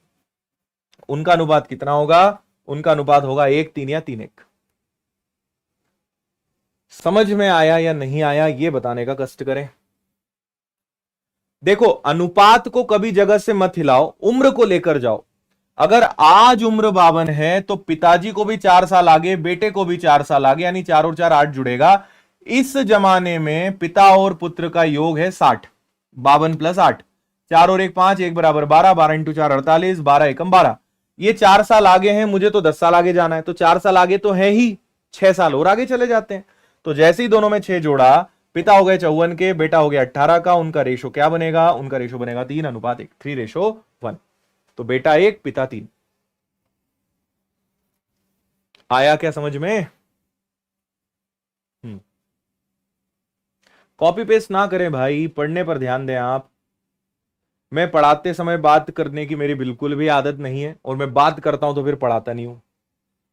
उनका अनुपात कितना होगा? उनका अनुपात होगा 1:3 या 3:1। समझ में आया या नहीं आया ये बताने का कष्ट करें। देखो, अनुपात को कभी जगह से मत हिलाओ, उम्र को लेकर जाओ। अगर आज उम्र 52 है तो पिताजी को भी 4 साल आगे, बेटे को भी 4 साल आगे, यानी 4 और 4 8 जुड़ेगा। इस जमाने में पिता और पुत्र का योग है 60। 52 + 8, 4 और 1 5, 1 बराबर 12, 12 × 4 48, 12 एकम 12। ये 4 साल आगे हैं, मुझे तो 10 साल आगे जाना है, तो 4 साल आगे तो है ही, 6 साल और आगे चले जाते हैं। तो जैसे ही दोनों में 6 जोड़ा, पिता हो गए 54 के, बेटा हो गया 18 का, उनका रेशो क्या बनेगा? उनका रेशो बनेगा 3:1, 3:1। तो बेटा 1 पिता 3। आया क्या समझ में? कॉपी पेस्ट ना करें भाई, पढ़ने पर ध्यान दें आप। मैं पढ़ाते समय बात करने की मेरी बिल्कुल भी आदत नहीं है, और मैं बात करता हूं तो फिर पढ़ाता नहीं हूं,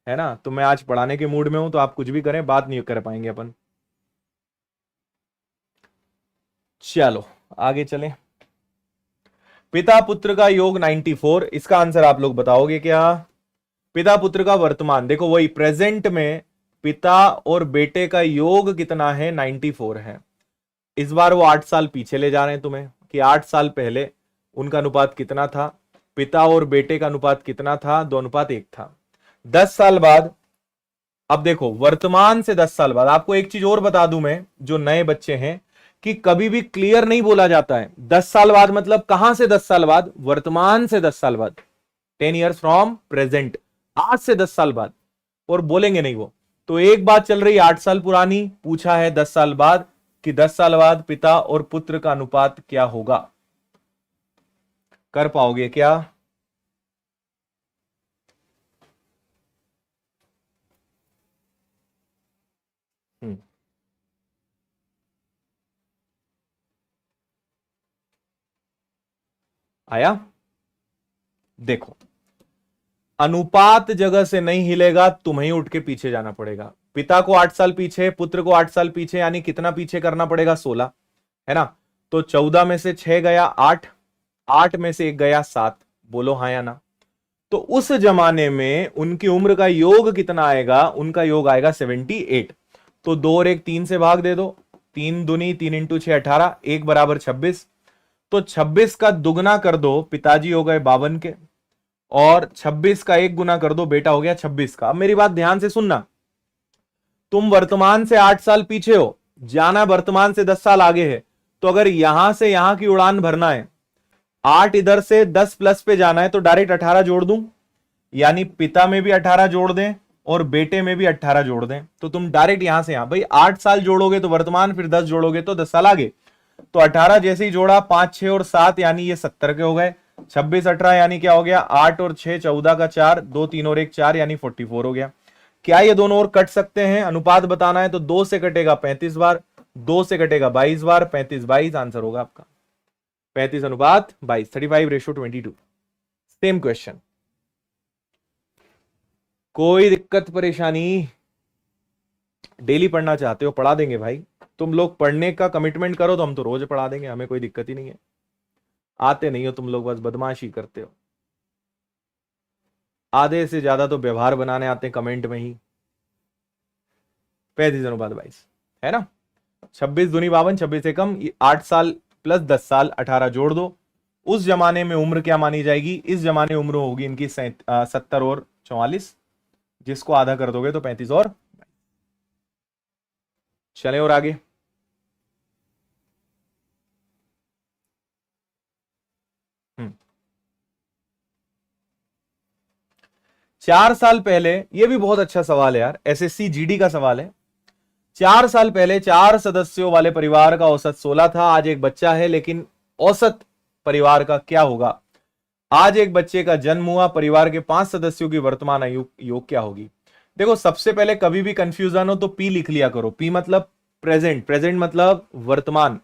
है ना। तो मैं आज पढ़ाने के मूड में हूं, तो आप कुछ भी करें, बात नहीं कर पाएंगे अपन। चलो आगे चलें। पिता पुत्र का योग 94, इसका आंसर आप लोग बताओगे क्या? पिता पुत्र का वर्तमान, देखो वही प्रेजेंट में पिता और बेटे का योग कितना है? 94 है। इस बार वो 8 साल पीछे ले जा रहे हैं तुम्हें, कि 8 साल पहले उनका अनुपात कितना था, पिता और बेटे का अनुपात कितना था? 2:1 था। 10 साल बाद, अब देखो वर्तमान से 10 साल बाद, आपको एक चीज और बता दूं मैं, जो नए बच्चे हैं, कि कभी भी क्लियर नहीं बोला जाता है 10 साल बाद मतलब कहां से 10 साल बाद? वर्तमान से 10 साल बाद, 10 years फ्रॉम प्रेजेंट, आज से 10 साल बाद, और बोलेंगे नहीं वो। तो एक बात चल रही 8 साल पुरानी, पूछा है 10 साल बाद, कि 10 साल बाद पिता और पुत्र का अनुपात क्या होगा? कर पाओगे क्या? आया? देखो, अनुपात जगह से नहीं हिलेगा, तुम्हें उठ के पीछे जाना पड़ेगा। पिता को 8 साल पीछे, पुत्र को 8 साल पीछे, यानी कितना पीछे करना पड़ेगा? 16, है ना। तो 14 में से 6 गया 8, 8 में से 1 गया 7। बोलो हाँ या ना। तो उस जमाने में उनकी उम्र का योग कितना आएगा? उनका योग आएगा 78। तो 2 और 1 3 से भाग दे दो, 3 दूनी 3 × 6 18, 1 बराबर 26। तो 26 का दुगना कर दो, पिताजी हो गए 52 के, और 26 का 1 गुना कर दो, बेटा हो गया 26 का। अब मेरी बात ध्यान से सुनना, तुम वर्तमान से 8 साल पीछे हो, जाना वर्तमान से 10 साल आगे है। तो अगर यहां से यहां की उड़ान भरना है, 8 इधर से 10 प्लस पे जाना है, तो डायरेक्ट 18 जोड़ दूं, यानी पिता में भी 18 जोड़ दें और बेटे में भी 18 जोड़ दें। तो तुम डायरेक्ट यहां से यहां, भाई 8 साल जोड़ोगे तो वर्तमान, फिर 10 जोड़ोगे तो 10 साल आगे। तो 18 जैसे ही जोड़ा, 5 6 और 7 यानी ये 70 के हो गए। 26 18 यानी क्या हो गया? 8 और 6 14 का 4, 2 3 और 1 4 यानी 44 हो गया। क्या ये दोनों और कट सकते हैं? अनुपात बताना है तो 2 से कटेगा 35 बार, 2 से कटेगा 22 बार, 35 22 आंसर होगा आपका। 35:22, 35:22। Same question. कोई दिक्कत परेशानी? डेली पढ़ना चाहते हो पढ़ा देंगे भाई, तुम लोग पढ़ने का कमिटमेंट करो तो हम तो रोज पढ़ा देंगे, हमें कोई दिक्कत ही नहीं है। आते नहीं हो तुम लोग, बस बदमाशी करते हो। आधे से ज्यादा तो व्यवहार बनाने आते हैं कमेंट में ही। 35:22 है ना। 26 दूनी 52, 26 एकम, 8 साल प्लस 10 साल, 18 जोड़ दो। उस जमाने में उम्र क्या मानी जाएगी? इस जमाने उम्र होगी इनकी 70 और 44, जिसको आधा कर दोगे तो 35 और। चले और आगे। चार साल पहले, ये भी बहुत अच्छा सवाल है यार, एसएससी जीडी का सवाल है। 4 साल पहले 4 सदस्यों वाले परिवार का औसत 16 था, आज एक बच्चा है, लेकिन औसत परिवार का क्या होगा? आज एक बच्चे का जन्म हुआ, परिवार के 5 सदस्यों की वर्तमान आयु योग क्या होगी? देखो, सबसे पहले कभी भी कंफ्यूजन हो तो पी लिख लिया करो। पी मतलब प्रेजेंट, प्रेजेंट मतलब वर्तमान।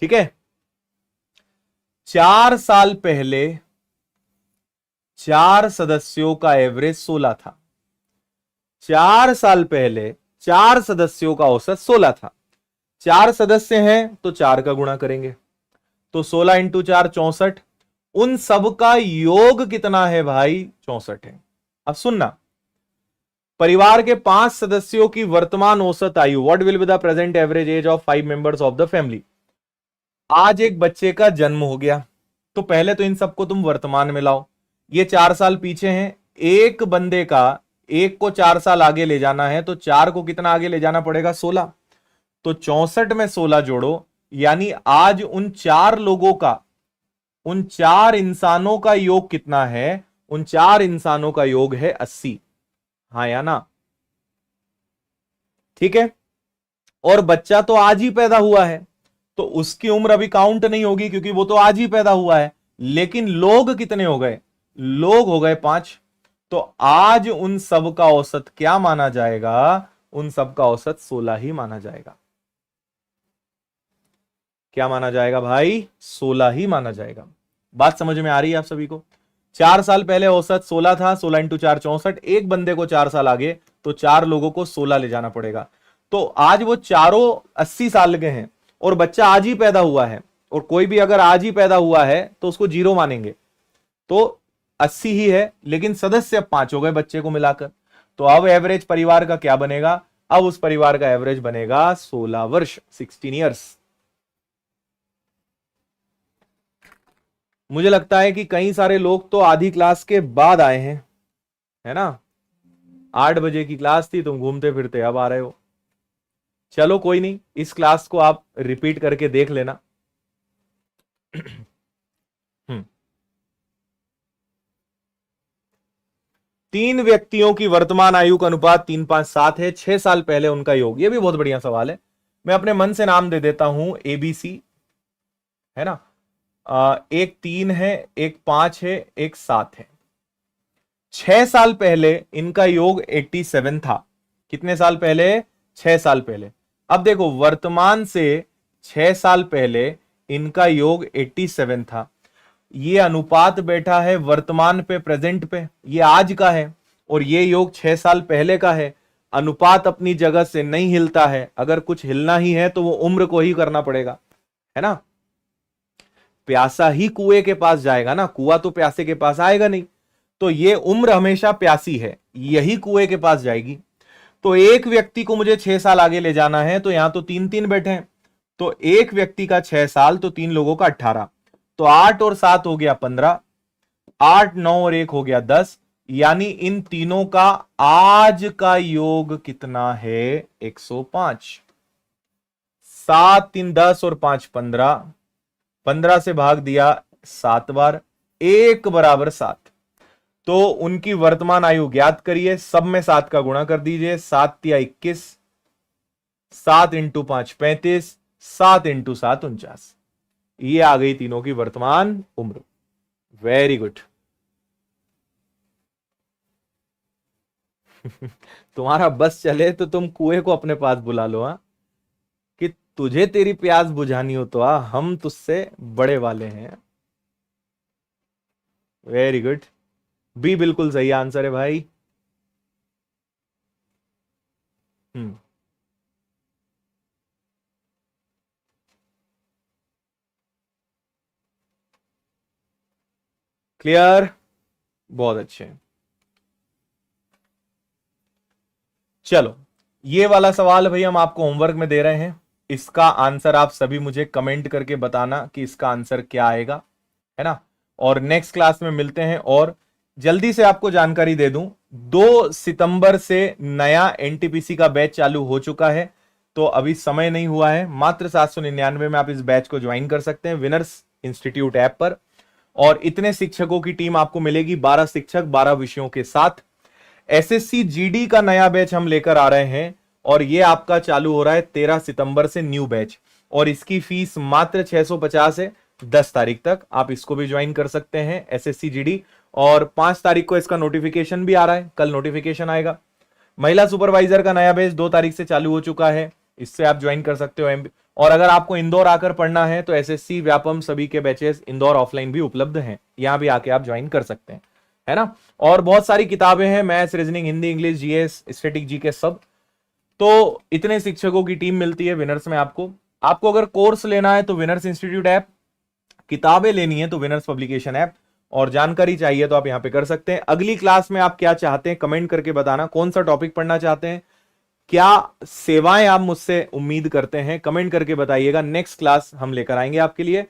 ठीक है। 4 साल पहले 4 सदस्यों का एवरेज 16 था। 4 साल पहले 4 सदस्यों का औसत 16 था। 4 सदस्य हैं तो 4 का गुणा करेंगे, तो 16 इंटू 4 64। उन सब का योग कितना है भाई? 64 है। अब सुनना, परिवार के 5 सदस्यों की वर्तमान औसत आयु, what will be the present average age of 5 members of the family. आज एक बच्चे का जन्म हो गया, तो पहले तो इन सबको तुम वर्तमान में लाओ। ये 4 साल पीछे हैं, एक बंदे का, एक को 4 साल आगे ले जाना है, तो 4 को कितना आगे ले जाना पड़ेगा? 16। तो 64 में 16 जोड़ो, यानी आज उन 4 लोगों का, उन 4 इंसानों का योग कितना है? उन 4 इंसानों का योग है 80। हाँ या ना? ठीक है। और बच्चा तो आज ही पैदा हुआ है, तो उसकी उम्र अभी काउंट नहीं होगी क्योंकि वो तो आज ही पैदा हुआ है। लेकिन लोग कितने हो गए? लोग हो गए 5। तो आज उन सब का औसत क्या माना जाएगा? उन सब का औसत 16 ही माना जाएगा। क्या माना जाएगा भाई? 16 ही माना जाएगा। बात समझ में आ रही है आप सभी को? 4 साल पहले औसत 16 था, 16 इंटू 4 64। एक बंदे को 4 साल आगे, तो 4 लोगों को 16 ले जाना पड़ेगा। तो आज वो चारों 80 साल के हैं और बच्चा आज ही पैदा हुआ है, और कोई भी अगर आज ही पैदा हुआ है तो उसको 0 मानेंगे, तो 80 ही है। लेकिन सदस्य अब 5 हो गए बच्चे को मिलाकर, तो अब एवरेज परिवार का क्या बनेगा? अब उस परिवार का एवरेज बनेगा 16 वर्ष, 16 ईयर्स। मुझे लगता है कि कई सारे लोग तो आधी क्लास के बाद आए हैं, है ना? 8 बजे की क्लास थी, तुम घूमते फिरते अब आ रहे हो। चलो कोई नहीं, इस क्लास को आप रिपीट करके देख लेना। 3 व्यक्तियों की वर्तमान आयु का अनुपात 3, 5, 7 है। 6 साल पहले उनका योग। ये भी बहुत बढ़िया सवाल है। मैं अपने मन से नाम दे देता हूं, ABC, है ना? एक 3 है, एक 5 है, एक 7 है। 6 साल पहले इनका योग 87 था। कितने साल पहले? 6 साल पहले। अब देखो, वर्तमान से 6 साल पहले इनका योग 87 था। ये अनुपात बैठा है वर्तमान पे, प्रेजेंट पे, ये आज का है, और ये योग 6 साल पहले का है। अनुपात अपनी जगह से नहीं हिलता है। अगर कुछ हिलना ही है तो वो उम्र को ही करना पड़ेगा, है ना? प्यासा ही कुएं के पास जाएगा ना, कुआं तो प्यासे के पास आएगा नहीं। तो ये उम्र हमेशा प्यासी है, यही कुएं के पास जाएगी। तो एक व्यक्ति को मुझे 6 साल आगे ले जाना है, तो यहां तो 3-3 बैठे हैं, तो एक व्यक्ति का 6 साल, तो 3 लोगों का 18। तो 8 और 7 हो गया 15, 8, 9 और 1 हो गया 10। यानी इन तीनों का आज का योग कितना है? 105। 7, 3, 10 और 5, 15। 15 से भाग दिया 7 बार, 1 बराबर 7। तो उनकी वर्तमान आयु ज्ञात करिए, सब में 7 का गुणा कर दीजिए। 7 या 21, 7 इंटू 5 35, 7 इंटू 7 49। ये आ गई तीनों की वर्तमान उम्र। Very good. तुम्हारा बस चले तो तुम कुएं को अपने पास बुला लो, हा? कि तुझे तेरी प्यास बुझानी हो तो हम तुझसे बड़े वाले हैं। Very good. बी बिल्कुल सही आंसर है भाई। क्लियर? बहुत अच्छे। चलो, ये वाला सवाल भाई हम आपको होमवर्क में दे रहे हैं। इसका आंसर आप सभी मुझे कमेंट करके बताना कि इसका आंसर क्या आएगा, है ना? और नेक्स्ट क्लास में मिलते हैं। और जल्दी से आपको जानकारी दे दूं, 2 सितंबर से नया एनटीपीसी का बैच चालू हो चुका है। तो अभी समय नहीं हुआ है, मात्र 799 में आप इस बैच को ज्वाइन कर सकते हैं विनर्स इंस्टीट्यूट ऐप पर। और इतने शिक्षकों की टीम आपको मिलेगी, 12 शिक्षक 12 विषयों के साथ। एसएससी जीडी का नया बैच हम लेकर आ रहे हैं, और ये आपका चालू हो रहा है 13 सितंबर से न्यू बैच, और इसकी फीस मात्र 650 है। 10 तारीख तक आप इसको भी ज्वाइन कर सकते हैं, एसएससी जीडी। और 5 तारीख को इसका नोटिफिकेशन भी आ रहा है, कल नोटिफिकेशन आएगा। महिला सुपरवाइजर का नया बैच 2 तारीख से चालू हो चुका है, इससे आप ज्वाइन कर सकते हो। और अगर आपको इंदौर आकर पढ़ना है तो एसएससी व्यापम सभी के बैचेस इंदौर ऑफलाइन भी उपलब्ध हैं, यहां भी आके आप ज्वाइन कर सकते हैं, है ना? और बहुत सारी किताबें हैं, maths, reasoning, Hindi, English, GS, static, GK, सब। तो इतने शिक्षकों की टीम मिलती है विनर्स में। आपको अगर कोर्स लेना है तो विनर्स इंस्टीट्यूट ऐप, किताबें लेनी है तो विनर्स पब्लिकेशन ऐप, और जानकारी चाहिए तो आप यहां पे कर सकते हैं। अगली क्लास में आप क्या चाहते हैं कमेंट करके बताना, कौन सा टॉपिक पढ़ना चाहते हैं, क्या सेवाएं आप मुझसे उम्मीद करते हैं, कमेंट करके बताइएगा। नेक्स्ट क्लास हम लेकर आएंगे आपके लिए,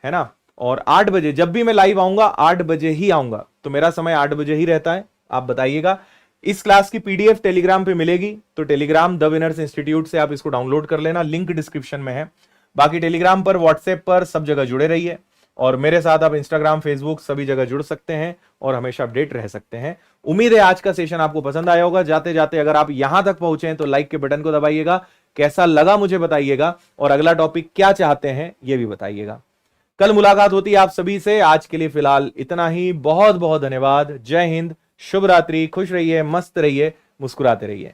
है ना। और 8 बजे जब भी मैं लाइव आऊंगा 8 बजे ही आऊंगा, तो मेरा समय 8 बजे ही रहता है, आप बताइएगा। इस क्लास की पीडीएफ टेलीग्राम पे मिलेगी, तो टेलीग्राम द विनर्स इंस्टीट्यूट से आप इसको डाउनलोड कर लेना, लिंक डिस्क्रिप्शन में है। बाकी टेलीग्राम पर, व्हाट्सएप पर, सब जगह जुड़े रहिए, और मेरे साथ आप इंस्टाग्राम, फेसबुक सभी जगह जुड़ सकते हैं और हमेशा अपडेट रह सकते हैं। उम्मीद है आज का सेशन आपको पसंद आया होगा। जाते जाते अगर आप यहां तक पहुंचे हैं तो लाइक के बटन को दबाइएगा, कैसा लगा मुझे बताइएगा, और अगला टॉपिक क्या चाहते हैं ये भी बताइएगा। कल मुलाकात होती है आप सभी से। आज के लिए फिलहाल इतना ही। बहुत बहुत धन्यवाद। जय हिंद, शुभ रात्रि, खुश रहिए, मस्त रहिए, मुस्कुराते रहिए।